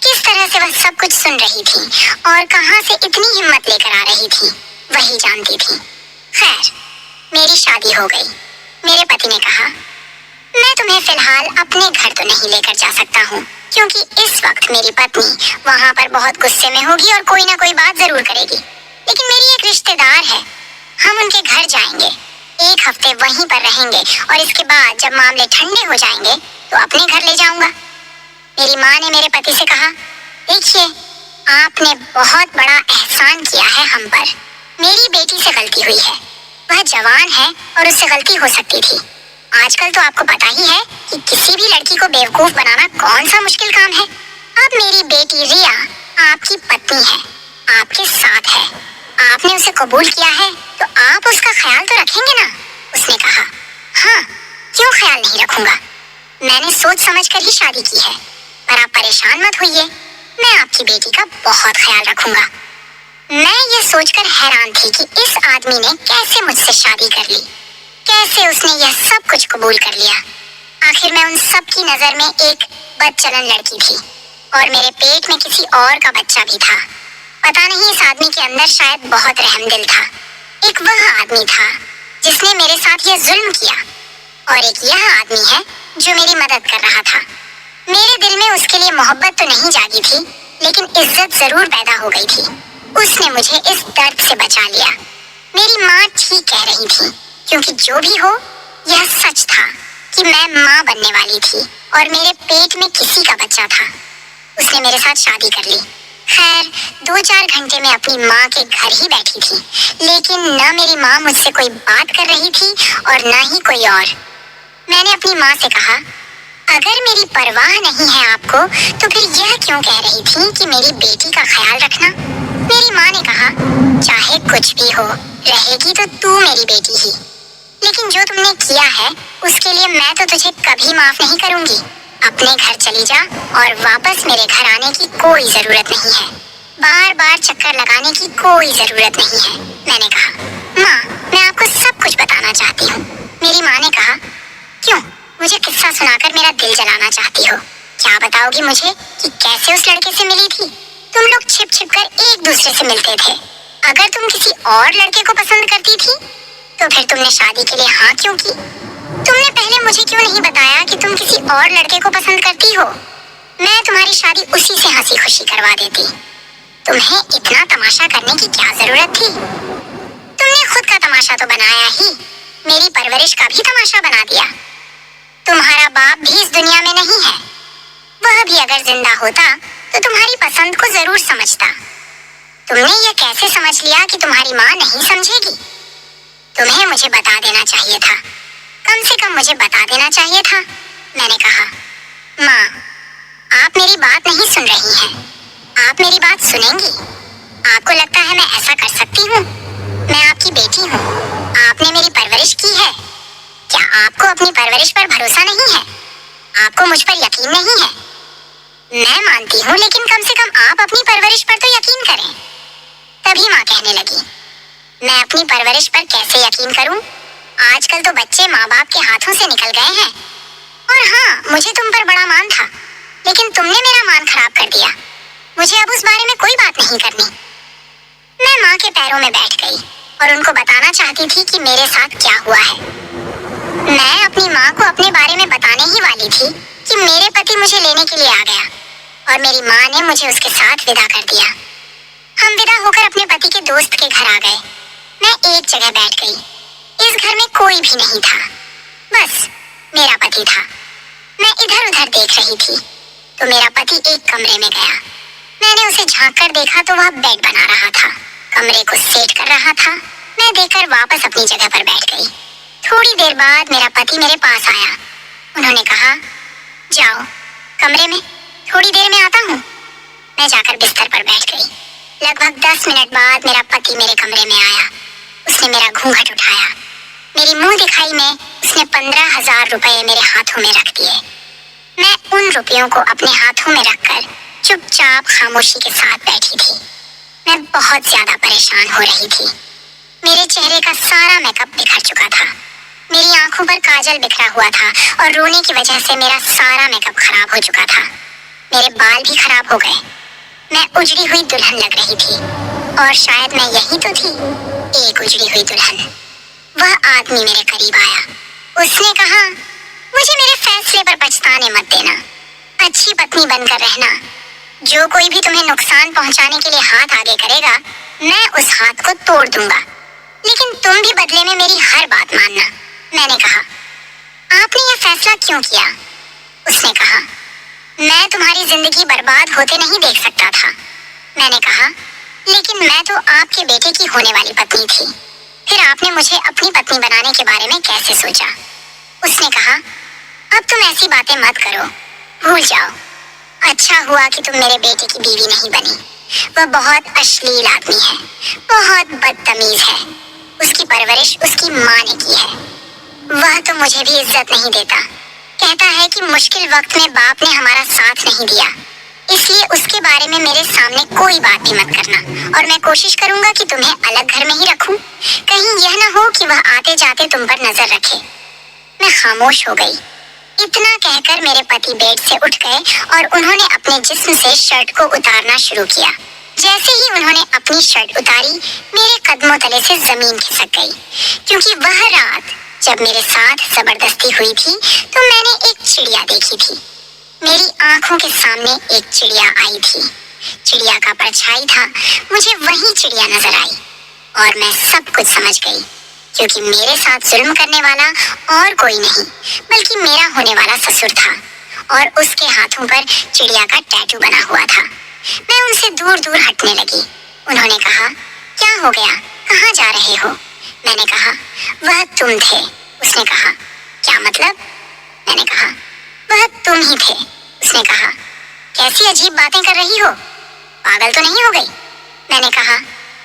किस तरह से वह सब कुछ सुन रही थी और कहां से इतनी हिम्मत लेकर आ रही थी, वही जानती थी। खैर, मेरी शादी हो गई। मेरे पति ने कहा, मैं तुम्हें फिलहाल अपने घर तो नहीं लेकर जा सकता हूँ, क्योंकि इस वक्त मेरी पत्नी वहाँ पर बहुत गुस्से में होगी और कोई ना कोई बात जरूर करेगी। लेकिन मेरी एक रिश्तेदार है, हम उनके घर जाएंगे, 1 हफ्ते वहीं पर रहेंगे और इसके बाद जब मामले ठंडे हो जाएंगे तो अपने घर ले जाऊंगा। मेरी माँ ने मेरे पति से कहा, देखिए, आपने बहुत बड़ा एहसान किया है हम पर। मेरी बेटी से गलती हुई है, वह जवान है और उससे गलती हो सकती थी। आजकल तो आपको पता ही है कि किसी भी लड़की को बेवकूफ बनाना कौन सा मुश्किल काम है। अब मेरी बेटी रिया आपकी पत्नी है, आपके साथ है, आपने उसे कबूल किया है तो आप उसका ख्याल तो रखेंगे ना। उसने कहा, हाँ, क्यों ख्याल नहीं रखूंगा, मैंने सोच समझ कर ही शादी की है। पर आप परेशान मत होइए, मैं आपकी बेटी का बहुत ख्याल रखूंगा। मैं ये सोचकर हैरान थी कि इस आदमी ने कैसे मुझसे शादी कर ली, कैसे उसने यह सब कुछ कबूल कर लिया। आखिर मैं उन सब की नजर में एक बदचलन लड़की थी और मेरे पेट में किसी और का बच्चा भी था। पता नहीं इस आदमी के अंदर शायद बहुत रहमदिल था। एक वह आदमी था जिसने मेरे साथ यह जुल्म किया और एक यह आदमी है जो मेरी मदद कर रहा था। मेरे दिल में उसके लिए मोहब्बत तो नहीं जागी थी, लेकिन इज्जत जरूर पैदा हो गई थी। उसने मुझे इस दर्द से बचा लिया। मेरी माँ ठीक कह रही थी, क्योंकि जो भी हो यह सच था कि मैं माँ बनने वाली थी और मेरे पेट में किसी का बच्चा था। उसने मेरे साथ शादी कर ली। खैर 2-4 घंटे में अपनी माँ के घर ही बैठी थी, लेकिन न मेरी माँ मुझसे कोई बात कर रही थी और न ही कोई और। मैंने अपनी माँ से कहा, अगर मेरी परवाह नहीं है आपको तो फिर यह क्यों कह रही थी कि मेरी बेटी का ख्याल रखना। मेरी माँ ने कहा, चाहे कुछ भी हो, रहेगी तो तू मेरी बेटी ही, लेकिन जो तुमने किया है उसके लिए मैं तो तुझे कभी माफ नहीं करूंगी। अपने घर चली जा और वापस मेरे घर आने की कोई जरूरत नहीं है। बार बार चक्कर लगाने की कोई जरूरत नहीं है। मैंने कहा, माँ, मैं आपको सब कुछ बताना चाहती हूँ। मेरी माँ ने कहा, क्यों, मुझे किस्सा सुनाकर मेरा दिल जलाना चाहती हो? क्या बताओगी मुझे कि कैसे उस लड़के से मिली थी? तुम लोग छिप छिप कर एक दूसरे से मिलते थे। अगर तुम किसी और लड़के को पसंद करती थी तो फिर तुमने शादी के लिए हाँ क्यों की? तुमने पहले मुझे क्यों नहीं बताया कि तुम किसी और लड़के को पसंद करती हो? मैं तुम्हारी शादी उसी से हंसी खुशी करवा देती। तुम्हें इतना तमाशा करने की क्या जरूरत थी? तुमने खुद का तमाशा तो बनाया ही, मेरी परवरिश का भी तमाशा बना दिया। तुम्हारा बाप भी इस दुनिया में नहीं है। वह भी अगर जिंदा होता तो तुम्हारी पसंद को जरूर समझता। तुमने यह कैसे समझ लिया कि तुम्हारी माँ नहीं समझेगी? तुम्हें मुझे बता देना चाहिए था, कम से कम मुझे बता देना चाहिए था। मैंने कहा, माँ, आप मेरी बात नहीं सुन रही हैं। आप मेरी बात सुनेंगी? आपको लगता है मैं ऐसा कर सकती हूँ? मैं आपकी बेटी हूँ, आपने मेरी परवरिश की है। क्या आपको अपनी परवरिश पर भरोसा नहीं है? आपको मुझ पर यकीन नहीं है? मैं मानती हूँ, लेकिन कम से कम आप अपनी परवरिश पर तो यकीन करें। तभी माँ कहने लगी, मैं अपनी परवरिश पर कैसे यकीन करूं? आजकल तो बच्चे माँ बाप के हाथों से निकल गए हैं। और हाँ, मुझे तुम पर बड़ा मान था, लेकिन तुमने मेरा मान खराब कर दिया। मुझे अब उस बारे में कोई बात नहीं करनी। मैं माँ के पैरों में बैठ गई और उनको बताना चाहती थी कि मेरे साथ क्या हुआ है। मैं अपनी माँ को अपने बारे में बताने ही वाली थी कि मेरे पति मुझे लेने के लिए आ गया और मेरी माँ ने मुझे उसके साथ विदा कर दिया। हम विदा होकर अपने पति के दोस्त के घर आ गए। मैं एक जगह बैठ गई। इस घर में कोई भी नहीं था, बस मेरा पति था। मैं इधर उधर देख रही थी तो मेरा पति एक कमरे में गया। मैंने उसे झांक कर देखा तो वह बेड बना रहा था, कमरे को सेट कर रहा था। मैं देखकर वापस अपनी जगह पर बैठ गई। थोड़ी देर बाद मेरा पति मेरे पास आया। उन्होंने कहा, जाओ कमरे में, थोड़ी देर में आता हूँ। मैं जाकर बिस्तर पर बैठ गई। लगभग 10 मिनट बाद मेरा पति मेरे कमरे में आया। उसने मेरा घूंघट उठाया। मेरी मुंह दिखाई में उसने 15,000 रुपए मेरे हाथों में रख दिए। मैं उन रुपयों को अपने हाथों में रखकर चुपचाप खामोशी के साथ बैठी थी। मैं बहुत ज्यादा परेशान हो रही थी। मेरे चेहरे का सारा मेकअप बिखर चुका था। मेरी आंखों पर काजल बिखरा हुआ था और रोने की वजह से मेरा सारा मेकअप खराब हो चुका था। मेरे बाल भी खराब हो गए। मैं उजड़ी हुई दुल्हन लग रही थी और शायद मैं यही तो थी, एक उजड़ी हुई दुल्हन। वह आदमी मेरे करीब आया। उसने कहा, मुझे मेरे फैसले पर पछताने मत देना। अच्छी पत्नी बनकर रहना। जो कोई भी तुम्हें नुकसान पहुंचाने के लिए हाथ आगे करेगा, मैं उस हाथ को तोड़ दूंगा। लेकिन तुम भी बदले में मेरी हर बात मानना। मैंने कहा, आपने यह फैसला क्यों किया? उसने कहा, मैं तुम्हारी जिंदगी बर्बाद होते नहीं देख सकता था। मैंने कहा, लेकिन मैं तो आपके बेटे की होने वाली पत्नी थी। फिर आपने मुझे अपनी पत्नी बनाने के बारे में कैसे सोचा? उसने कहा, अब तुम ऐसी बातें मत करो, भूल जाओ। अच्छा हुआ कि तुम मेरे बेटे की बीवी नहीं बनी। वह बहुत अश्लील आदमी है, बहुत बदतमीज है। उसकी परवरिश उसकी माँ ने की है। वह तो मुझे भी इज्जत नहीं देता। कहता है कि मुश्किल वक्त में बाप ने हमारा साथ नहीं दिया, इसलिए उसके बारे में मेरे सामने कोई बात भी मत करना। और मैं कोशिश करूंगा कि तुम्हें अलग घर में ही रखूं। कहीं यह ना हो कि वह आते जाते तुम पर नजर रखे। मैं खामोश हो गई। इतना कहकर मेरे पति बेड से उठ गए और उन्होंने अपने जिस्म से शर्ट को उतारना शुरू किया। जैसे ही उन्होंने अपनी शर्ट उतारी, मेरे कदमों तले से जमीन खिसक गई। क्योंकि वह रात जब मेरे साथ जबरदस्ती हुई थी, तो मैंने एक चिड़िया देखी थी। मेरी आंखों के सामने एक चिड़िया आई थी। चिड़िया का परछाई था। मुझे वही चिड़िया नजर आई और मैं सब कुछ समझ गई। क्योंकि मेरे साथ जुल्म करने वाला और कोई नहीं, बल्कि मेरा होने वाला ससुर था और उसके हाथों पर चिड़िया का टैटू बना हुआ था। मैं उनसे दूर दूर हटने लगी। उन्होंने कहा, क्या हो गया, कहाँ जा रहे हो? मैंने कहा, वह तुम थे। उसने कहा, क्या मतलब? मैंने कहा, वह तुम ही थे। उसने कहा, कैसी अजीब बातें कर रही हो, पागल तो नहीं हो गई? मैंने कहा,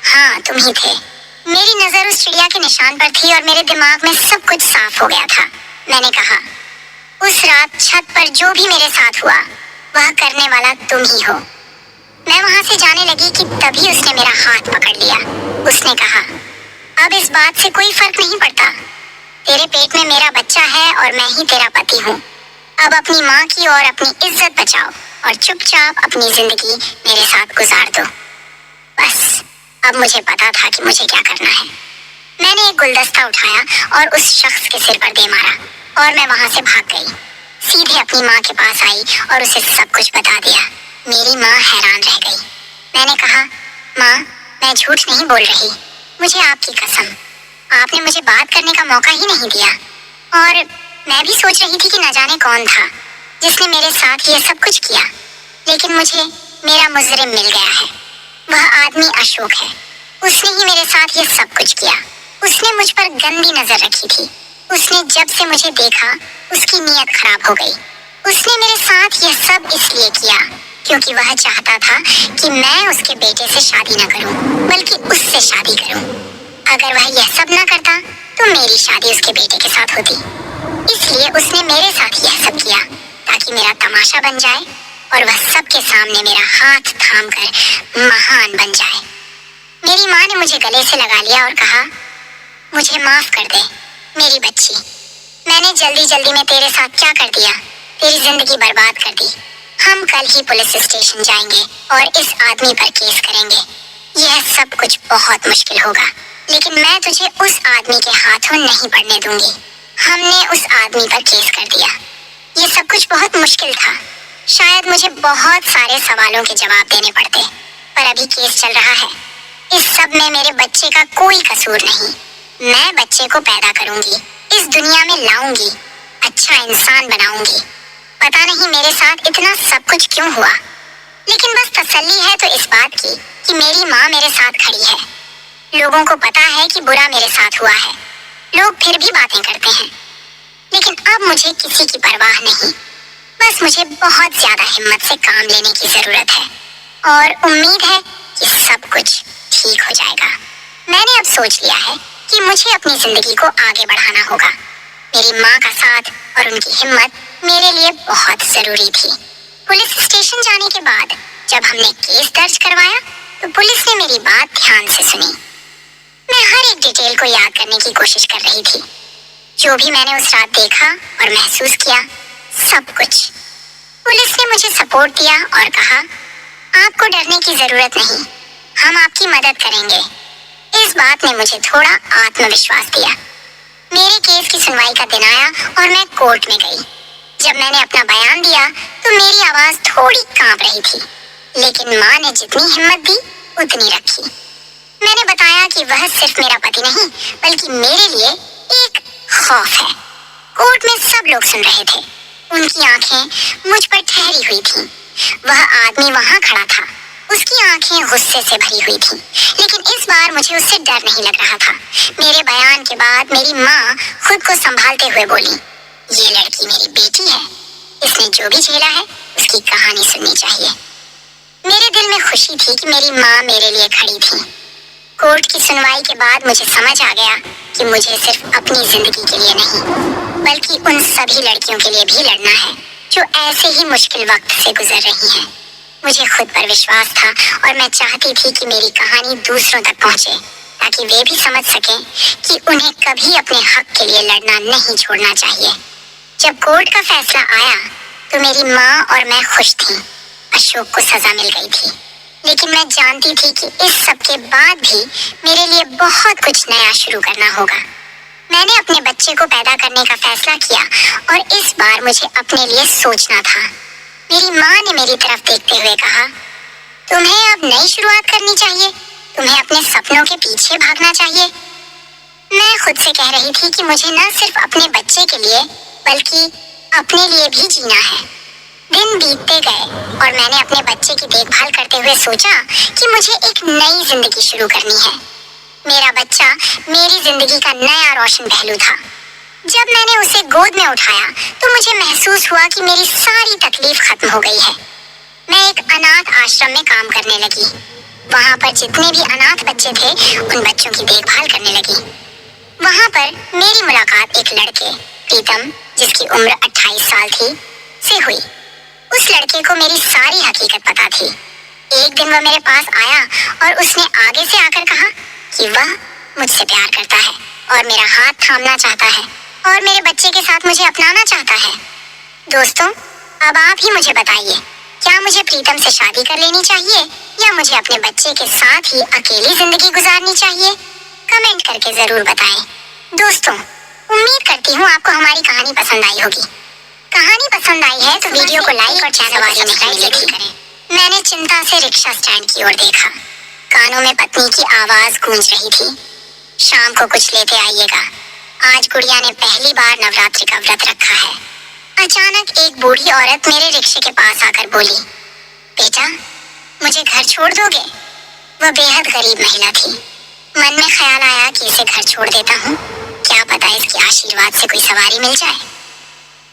हाँ तुम ही थे। मेरी नजर उस चिड़िया के निशान पर थी और मेरे दिमाग में सब कुछ साफ हो गया था। मैंने कहा, उस रात छत पर जो भी मेरे साथ हुआ, वह करने वाला तुम ही हो। मैं वहां से जाने लगी कि तभी उसने मेरा हाथ पकड़ लिया। उसने कहा, अब इस बात से कोई फर्क नहीं पड़ता। तेरे पेट में मेरा बच्चा है और मैं ही तेरा पति हूँ। अब अपनी माँ की और अपनी इज्जत बचाओ और चुपचाप अपनी जिंदगी मेरे साथ गुजार दो। बस अब मुझे पता था कि मुझे क्या करना है। मैंने एक गुलदस्ता उठाया और उस शख्स के सिर पर दे मारा और मैं वहां से भाग गई। सीधे अपनी माँ के पास आई और उसे सब कुछ बता दिया। मेरी माँ हैरान रह गई। मैंने कहा, माँ, मैं झूठ नहीं बोल रही। मुझे आपकी कसम, आपने मुझे बात करने का मौका ही नहीं दिया। और मैं भी सोच रही थी कि न जाने कौन था जिसने मेरे साथ ये सब कुछ किया। लेकिन मुझे मेरा मुजरिम मिल गया है। वह आदमी अशोक है। उसने ही मेरे साथ ये सब कुछ किया। उसने मुझ पर गंदी नजर रखी थी। उसने जब से मुझे देखा, उसकी नीयत खराब हो गई। उसने मेरे साथ यह सब इसलिए किया क्योंकि वह चाहता था कि मैं उसके बेटे से शादी न करूं, बल्कि उससे शादी करूं। अगर वह यह सब न करता, तो मेरी शादी उसके बेटे के साथ होती। इसलिए उसने मेरे साथ यह सब किया ताकि मेरा तमाशा बन जाए और वह सबके सामने मेरा हाथ थामकर महान बन जाए। मेरी माँ ने मुझे गले से लगा लिया और कहा, मुझे माफ कर दे मेरी बच्ची। मैंने जल्दी जल्दी में तेरे साथ क्या कर दिया, तेरी जिंदगी बर्बाद कर दी। हम कल ही पुलिस स्टेशन जाएंगे और इस आदमी पर केस करेंगे। यह सब कुछ बहुत मुश्किल होगा, लेकिन मैं तुझे उस आदमी के हाथों नहीं पड़ने दूंगी। हमने उस आदमी पर केस कर दिया। ये सब कुछ बहुत मुश्किल था। शायद मुझे बहुत सारे सवालों के जवाब देने पड़ते, पर अभी केस चल रहा है। इस सब में मेरे बच्चे का कोई कसूर नहीं। मैं बच्चे को पैदा करूंगी, इस दुनिया में लाऊंगी, अच्छा इंसान बनाऊंगी। पता नहीं मेरे साथ इतना सब कुछ क्यों हुआ, लेकिन बस तसल्ली है तो इस बात की कि मेरी माँ मेरे साथ खड़ी है। लोगों को पता है कि बुरा मेरे साथ हुआ है। लोग फिर भी बातें करते हैं, लेकिन अब मुझे किसी की परवाह नहीं। बस मुझे बहुत ज्यादा हिम्मत से काम लेने की जरूरत है और उम्मीद है कि सब कुछ ठीक हो जाएगा। मैंने अब सोच लिया है कि मुझे अपनी जिंदगी को आगे बढ़ाना होगा। मेरी माँ का साथ और उनकी हिम्मत मेरे लिए बहुत जरूरी थी। पुलिस स्टेशन जाने के बाद जब हमने केस दर्ज करवाया, तो पुलिस ने मेरी बात ध्यान से सुनी। मैं हर एक डिटेल को याद करने की कोशिश कर रही थी। जो भी मैंने उस रात देखा और महसूस किया, सब कुछ। पुलिस ने मुझे सपोर्ट दिया और कहा, आपको डरने की जरूरत नहीं, हम आपकी मदद करेंगे। इस बात ने मुझे थोड़ा आत्मविश्वास दिया। मेरे केस की सुनवाई का दिन आया और मैं कोर्ट में गई। जब मैंने अपना बयान दिया तो मेरी आवाज थोड़ी कांप रही थी, लेकिन माँ ने जितनी हिम्मत दी उतनी रखी। मैंने बताया कि वह सिर्फ मेरा पति नहीं बल्कि मेरे लिए एक खौफ है। कोर्ट में सब लोग सुन रहे थे। उनकी आंखें मुझ पर ठहरी हुई थीं। वह आदमी वहां खड़ा था। उसकी आंखें गुस्से से भरी हुई थीं, लेकिन इस बार मुझे उससे डर नहीं लग रहा था। मेरे बयान के बाद मेरी माँ खुद को संभालते हुए बोली, ये लड़की मेरी बेटी है। इसने जो भी झेला है उसकी कहानी सुननी चाहिए। मेरे दिल में खुशी थी कि मेरी माँ मेरे लिए खड़ी थी। कोर्ट की सुनवाई के बाद मुझे समझ आ गया कि मुझे सिर्फ अपनी जिंदगी के लिए नहीं बल्कि उन सभी लड़कियों के लिए भी लड़ना है जो ऐसे ही मुश्किल वक्त से गुजर रही हैं। मुझे खुद पर विश्वास था और मैं चाहती थी कि मेरी कहानी दूसरों तक पहुंचे ताकि वे भी समझ सकें कि उन्हें कभी अपने हक के लिए लड़ना नहीं छोड़ना चाहिए। जब कोर्ट का फैसला आया तो मेरी माँ और मैं खुश थीं। अशोक को सजा मिल गई थी, लेकिन मैं जानती थी कि इस सब के बाद भी मेरे लिए बहुत कुछ नया शुरू करना होगा। मैंने अपने बच्चे को पैदा करने का फैसला किया और इस बार मुझे अपने लिए सोचना था। मेरी माँ ने मेरी तरफ देखते हुए कहा, तुम्हें अब नई शुरुआत करनी चाहिए। तुम्हें अपने सपनों के पीछे भागना चाहिए। मैं खुद से कह रही थी कि मुझे न सिर्फ अपने बच्चे के लिए बल्कि अपने लिए भी जीना है। दिन बीतते गए और मैंने अपने बच्चे की देखभाल करते हुए सोचा कि मुझे एक नई जिंदगी शुरू करनी है। मेरा बच्चा मेरी जिंदगी का नया रोशन पहलू था। जब मैंने उसे गोद में उठाया तो मुझे महसूस हुआ कि मेरी सारी तकलीफ खत्म हो गई है। मैं एक अनाथ आश्रम में काम करने लगी। वहाँ पर जितने भी अनाथ बच्चे थे उन बच्चों की देखभाल करने लगी। वहाँ पर मेरी मुलाकात एक लड़के प्रीतम, जिसकी उम्र 28 साल थी, से हुई। उस लड़के को मेरी सारी हकीकत पता थी। एक दिन वह मेरे पास आया और उसने आगे से आकर कहा कि वह मुझसे प्यार करता है और मेरा हाथ थामना चाहता है और मेरे बच्चे के साथ मुझे अपनाना चाहता है। दोस्तों, अब आप ही मुझे बताइए, क्या मुझे प्रीतम से शादी कर लेनी चाहिए या मुझे अपने बच्चे के साथ ही अकेली जिंदगी गुजारनी चाहिए? कमेंट करके जरूर बताएं। दोस्तों, उम्मीद करती हूँ आपको हमारी कहानी पसंद आई होगी। कहानी पसंद आई है तो वीडियो को लाइक और चैनल को सब्सक्राइब जरूर करें। मैंने चिंता से रिक्शा स्टैंड की ओर देखा। कानों में पत्नी की आवाज गूंज रही थी, शाम को कुछ लेते आइएगा। आज गुड़िया ने पहली बार नवरात्रि का व्रत रखा है। अचानक एक बूढ़ी औरत मेरे रिक्शे के पास आकर बोली, बेटा, मुझे घर छोड़ दोगे? वह बेहद गरीब महिला थी। मन में ख्याल आया कि इसे घर छोड़ देता हूँ, क्या पता इसके आशीर्वाद से कोई सवारी मिल जाए।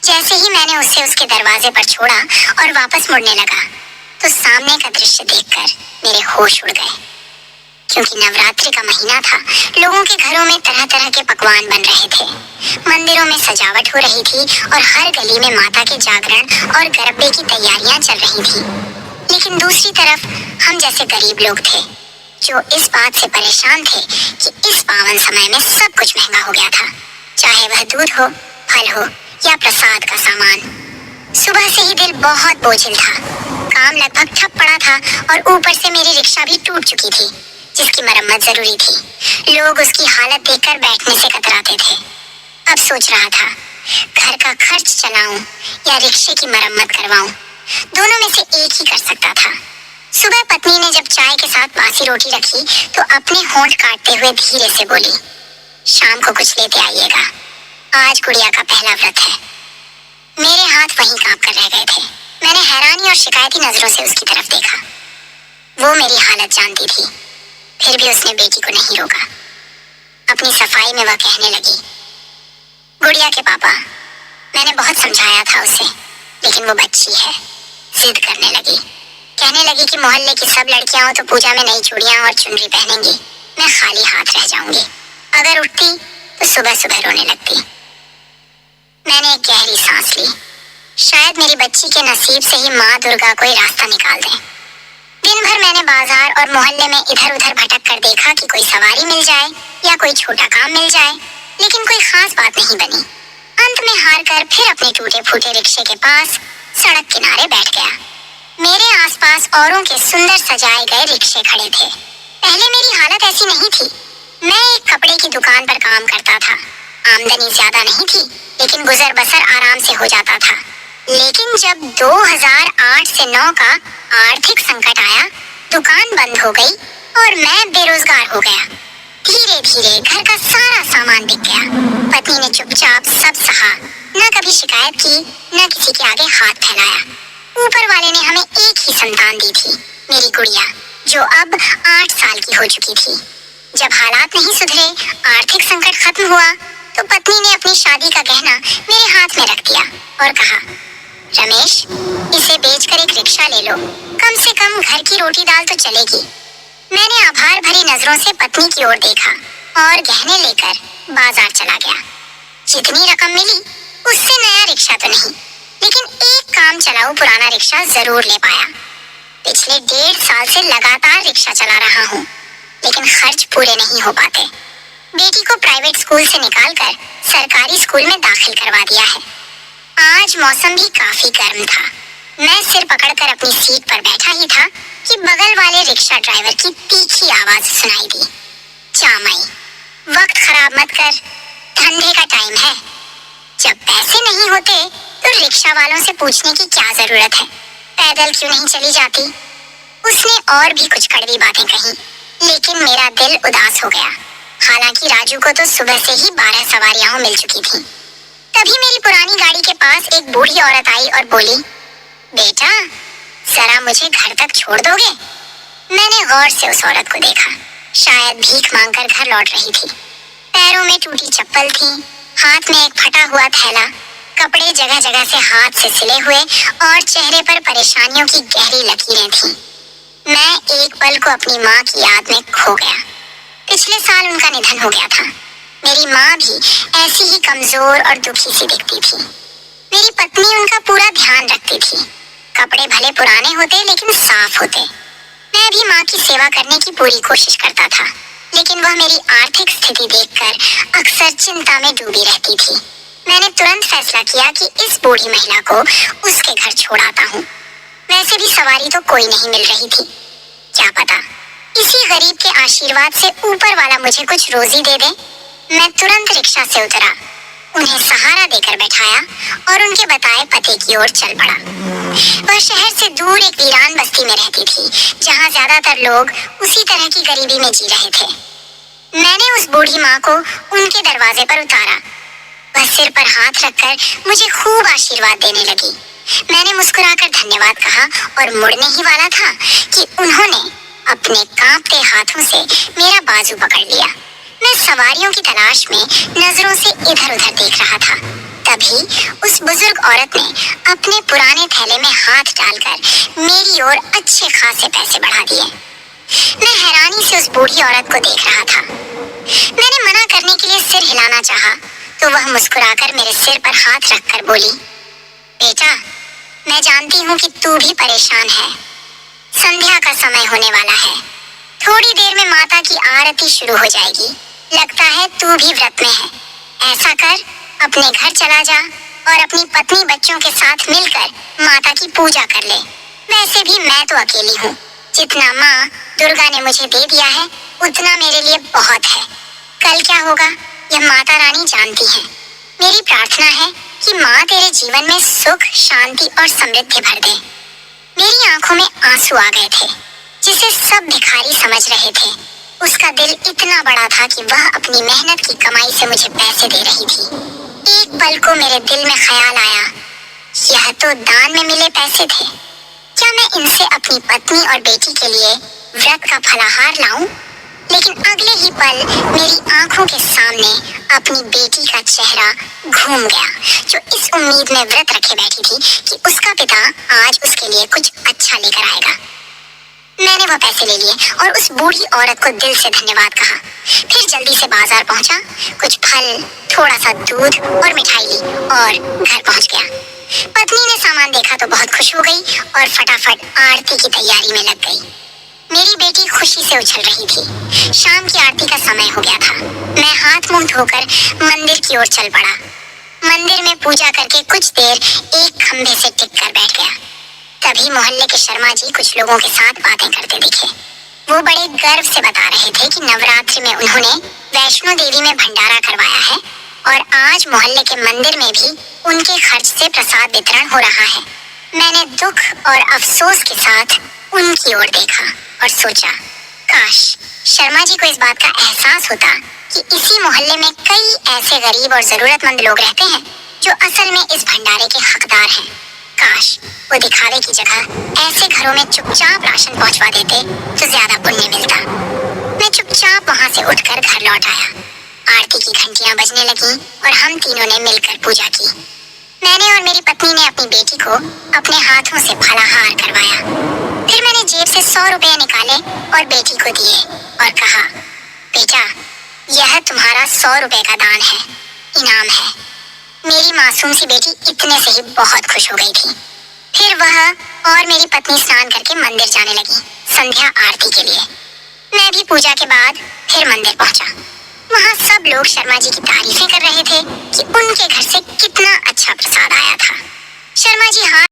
जैसे ही मैंने उसे उसके दरवाजे पर छोड़ा और वापस मुड़ने लगा तो सामने का दृश्य देखकर मेरे होश उड़ गए। क्योंकि नवरात्रि का महीना था, लोगों के घरों में तरह तरह के पकवान बन रहे थे। मंदिरों में सजावट हो रही थी और हर गली में माता के जागरण और गरबे की तैयारियां चल रही थी। लेकिन दूसरी तरफ हम जैसे गरीब लोग थे जो इस बात से परेशान थे कि इस पावन समय में सब कुछ महंगा हो गया था, चाहे वह दूध हो, फल हो या प्रसाद का सामान। सुबह से ही दिल बहुत बोझिल था। काम लगभग ठप पड़ा था और ऊपर से मेरी रिक्शा भी टूट चुकी थी, जिसकी मरम्मत जरूरी थी। लोग उसकी हालत देखकर बैठने से कतराते थे। अब सोच रहा था, घर का खर्च चलाऊं या रिक्शे की मरम्मत करवाऊं। दोनों में से एक ही कर सकता था। सुबह पत्नी ने जब चाय के साथ बासी रोटी रखी तो अपने होंठ काटते हुए धीरे से बोली, शाम को कुछ लेते आइएगा। आज गुड़िया का पहला व्रत है। मेरे हाथ वहीं कांप कर रह गए थे। मैंने हैरानी और शिकायती नजरों से उसकी तरफ देखा। वो मेरी हालत जानती थी, फिर भी उसने बेटी को नहीं रोका। अपनी सफाई में वह कहने लगी, गुड़िया के पापा, मैंने बहुत समझाया था उसे, लेकिन वो बच्ची है, जिद करने लगी। कहने लगी कि मोहल्ले की सब लड़कियां हो तो पूजा में नई चूड़ियां और चुनरी पहनेंगी, मैं खाली हाथ रह जाऊंगी। अगर उठती तो सुबह सुबह रोने लगती। मैंने एक गहरी सांस ली। शायद मेरी बच्ची के नसीब से ही माँ दुर्गा कोई रास्ता निकाल दे। दिन भर मैंने बाजार और मोहल्ले में इधर उधर भटक कर देखा कि कोई सवारी मिल जाए या कोई छोटा काम मिल जाए, लेकिन कोई खास बात नहीं बनी। अंत में हार कर फिर अपने टूटे फूटे रिक्शे के पास सड़क किनारे बैठ गया। मेरे आसपास औरों के सुंदर सजाए गए रिक्शे खड़े थे। पहले मेरी हालत ऐसी नहीं थी। मैं एक कपड़े की दुकान पर काम करता था। आमदनी ज्यादा नहीं थी, लेकिन गुजर बसर आराम से हो जाता था। लेकिन जब 2008 से 9 का आर्थिक संकट आया, दुकान बंद हो गई और मैं बेरोजगार हो गया। धीरे धीरे घर का सारा सामान बिक गया। पत्नी ने चुपचाप सब सहा, न कभी शिकायत की, न किसी के आगे हाथ फैलाया। ऊपर वाले ने हमें एक ही संतान दी थी, मेरी गुड़िया, जो अब 8 साल की हो चुकी थी। जब हालात नहीं सुधरे, आर्थिक संकट खत्म हुआ, तो पत्नी ने अपनी शादी का गहना मेरे हाथ में रख दिया और कहा, रमेश, इसे बेचकर एक रिक्शा ले लो, कम से कम घर की रोटी दाल तो चलेगी। मैंने आभार भरी नजरों से पत्नी की ओर देखा और गहने लेकर बाजार चला गया। जितनी रकम मिली उससे नया रिक्शा तो नहीं, लेकिन एक काम चलाऊ पुराना रिक्शा जरूर ले पाया। पिछले 1.5 साल से लगातार रिक्शा चला रहा हूँ, लेकिन खर्च पूरे नहीं हो पाते। बेटी को प्राइवेट स्कूल से निकालकर सरकारी स्कूल में दाखिल करवा दिया है। आज मौसम भी काफी गर्म था। मैं सिर पकड़कर अपनी सीट पर बैठा ही था कि बगल वाले रिक्शा ड्राइवर की तीखी आवाज सुनाई दी, चामाई, वक्त खराब मत कर, धंधे का टाइम है। जब पैसे नहीं होते तो रिक्शा वालों से पूछने की क्या जरूरत है, पैदल क्यों नहीं चली जाती। उसने और भी कुछ कड़वी बातें कही, लेकिन मेरा दिल उदास हो गया। हालांकि राजू को तो सुबह से ही 12 सवारियां मिल चुकी थी। तभी मेरी पुरानी गाड़ी के पास एक बूढ़ी औरत आई और बोली, बेटा, जरा मुझे घर तक छोड़ दोगे? मैंने गौर से उस औरत को देखा। शायद भीख मांगकर घर लौट रही थी। पैरों में टूटी चप्पल थी, हाथ में एक फटा हुआ थैला, कपड़े जगह जगह से हाथ से सिले हुए और चेहरे पर परेशानियों की गहरी लकीरें थीं। मैं एक पल को अपनी माँ की याद में खो गया। पिछले साल उनका निधन हो गया था। मेरी माँ भी ऐसी ही कमजोर और दुखी सी दिखती थी। मेरी पत्नी उनका पूरा ध्यान रखती थी। कपड़े भले पुराने होते लेकिन साफ होते। मैं भी माँ की सेवा करने की पूरी कोशिश करता था, लेकिन वह मेरी आर्थिक स्थिति देखकर अक्सर चिंता में डूबी रहती थी। मैंने तुरंत फैसला किया कि इस बूढ़ी महिला को उसके घर छोड़ आता हूँ। वैसे भी सवारी तो कोई नहीं मिल रही थी। क्या पता इसी गरीब के आशीर्वाद से ऊपर वाला मुझे कुछ रोजी दे दे। मैं तुरंत रिक्शा से उतरा, उन्हें सहारा देकर बैठाया और उनके बताए पते की ओर चल पड़ा। वह शहर से दूर एक वीरान बस्ती में रहती थी, जहाँ ज्यादातर लोग उसी तरह की गरीबी में जी रहे थे। मैंने उस बूढ़ी माँ को उनके दरवाजे पर उतारा। वह सिर पर हाथ रखकर मुझे खूब आशीर्वाद देने लगी। मैंने मुस्कुराकर धन्यवाद कहा और मुड़ने ही वाला था कि उन्होंने अपने कांपते हाथों से मेरा बाजू पकड़ लिया। मैं सवारियों की तलाश में नजरों से इधर उधर देख रहा था। तभी उस बुजुर्ग औरत ने अपने पुराने थैले में हाथ डालकर मेरी ओर अच्छे खासे पैसे बढ़ा दिए। मैं हैरानी से उस बूढ़ी औरत को देख रहा था। मैंने मना करने के लिए सिर हिलाना चाहा, तो वह मुस्कुराकर मेरे सिर पर हाथ रखकर बोली, बेटा, मैं जानती हूँ कि तू भी परेशान है। संध्या का समय होने वाला है। थोड़ी देर में माता की आरती शुरू हो जाएगी। लगता है तू भी व्रत में है। ऐसा कर, अपने घर चला जा और अपनी पत्नी बच्चों के साथ मिलकर माता की पूजा कर ले। वैसे भी मैं तो अकेली हूँ। जितना माँ दुर्गा ने मुझे दे दिया है, उतना मेरे लिए बहुत है। कल क्या होगा यह माता रानी जानती है। मेरी प्रार्थना है कि माँ तेरे जीवन में सुख, शांति और समृद्धि भर दे। मेरी आंखों में आंसू आ गए थे। जिसे सब भिखारी समझ रहे थे, उसका दिल इतना बड़ा था कि वह अपनी मेहनत की कमाई से मुझे पैसे दे रही थी। एक पल को मेरे दिल में ख्याल आया, यह तो दान में मिले पैसे थे। क्या मैं इनसे अपनी पत्नी और बेटी के लिए व्रत का फलाहार लाऊं? लेकिन अगले ही पल मेरी आंखों के सामने अपनी बेटी का चेहरा घूम गया, जो इस उम्मीद में व्रत रखे बैठी थी कि उसका पिता आज उसके लिए कुछ अच्छा लेकर आएगा। मैंने वह पैसे ले लिए और उस बूढ़ी औरत को दिल से धन्यवाद कहा। फिर जल्दी से बाजार पहुंचा, कुछ फल, थोड़ा सा दूध और मिठाई ली और घर पहुंच गया। पत्नी ने सामान देखा तो बहुत खुश हो गई और फटाफट आरती की तैयारी में लग गई। मेरी बेटी खुशी से उछल रही थी। शाम की आरती का समय हो गया था। मैं हाथ मुंह धोकर मंदिर की ओर चल पड़ा। मंदिर में पूजा करके कुछ देर एक खंभे से टिक कर बैठ गया। तभी मोहल्ले के शर्मा जी कुछ लोगों के साथ बातें करते दिखे। वो बड़े गर्व से बता रहे थे कि नवरात्रि में उन्होंने वैष्णो देवी में भंडारा करवाया है और आज मोहल्ले के मंदिर में भी उनके खर्च से प्रसाद वितरण हो रहा है। मैंने दुख और अफसोस के साथ उनकी ओर देखा और सोचा, काश शर्मा जी को इस बात का एहसास होता कि इसी मोहल्ले में कई ऐसे गरीब और जरूरतमंद लोग रहते हैं जो असल में इस भंडारे के हकदार हैं। काश वो दिखावे की जगह ऐसे घरों में चुपचाप राशन पहुंचवा देते तो ज्यादा पुण्य मिलता। मैं चुपचाप वहां से उठकर घर लौट आया। आरती की घंटियां बजने लगीं और हम तीनों ने मिलकर पूजा की। मैंने और मेरी पत्नी ने अपनी बेटी को अपने हाथों से फलाहार करवाया। फिर मैंने जेब से 100 रुपए निकाले और बेटी को दिए और कहा, बेटा, यह तुम्हारा 100 रुपए का दान है, इनाम है। मेरी मासूम सी बेटी इतने से ही बहुत खुश हो गई थी। फिर वह और मेरी पत्नी स्नान करके मंदिर जाने लगी संध्या आरती के लिए। मैं भी पूजा के बाद फिर मंदिर पहुंचा। वहां सब लोग शर्मा जी की तारीफें कर रहे थे कि उनके घर से कितना अच्छा प्रसाद आया था। शर्मा जी हाथ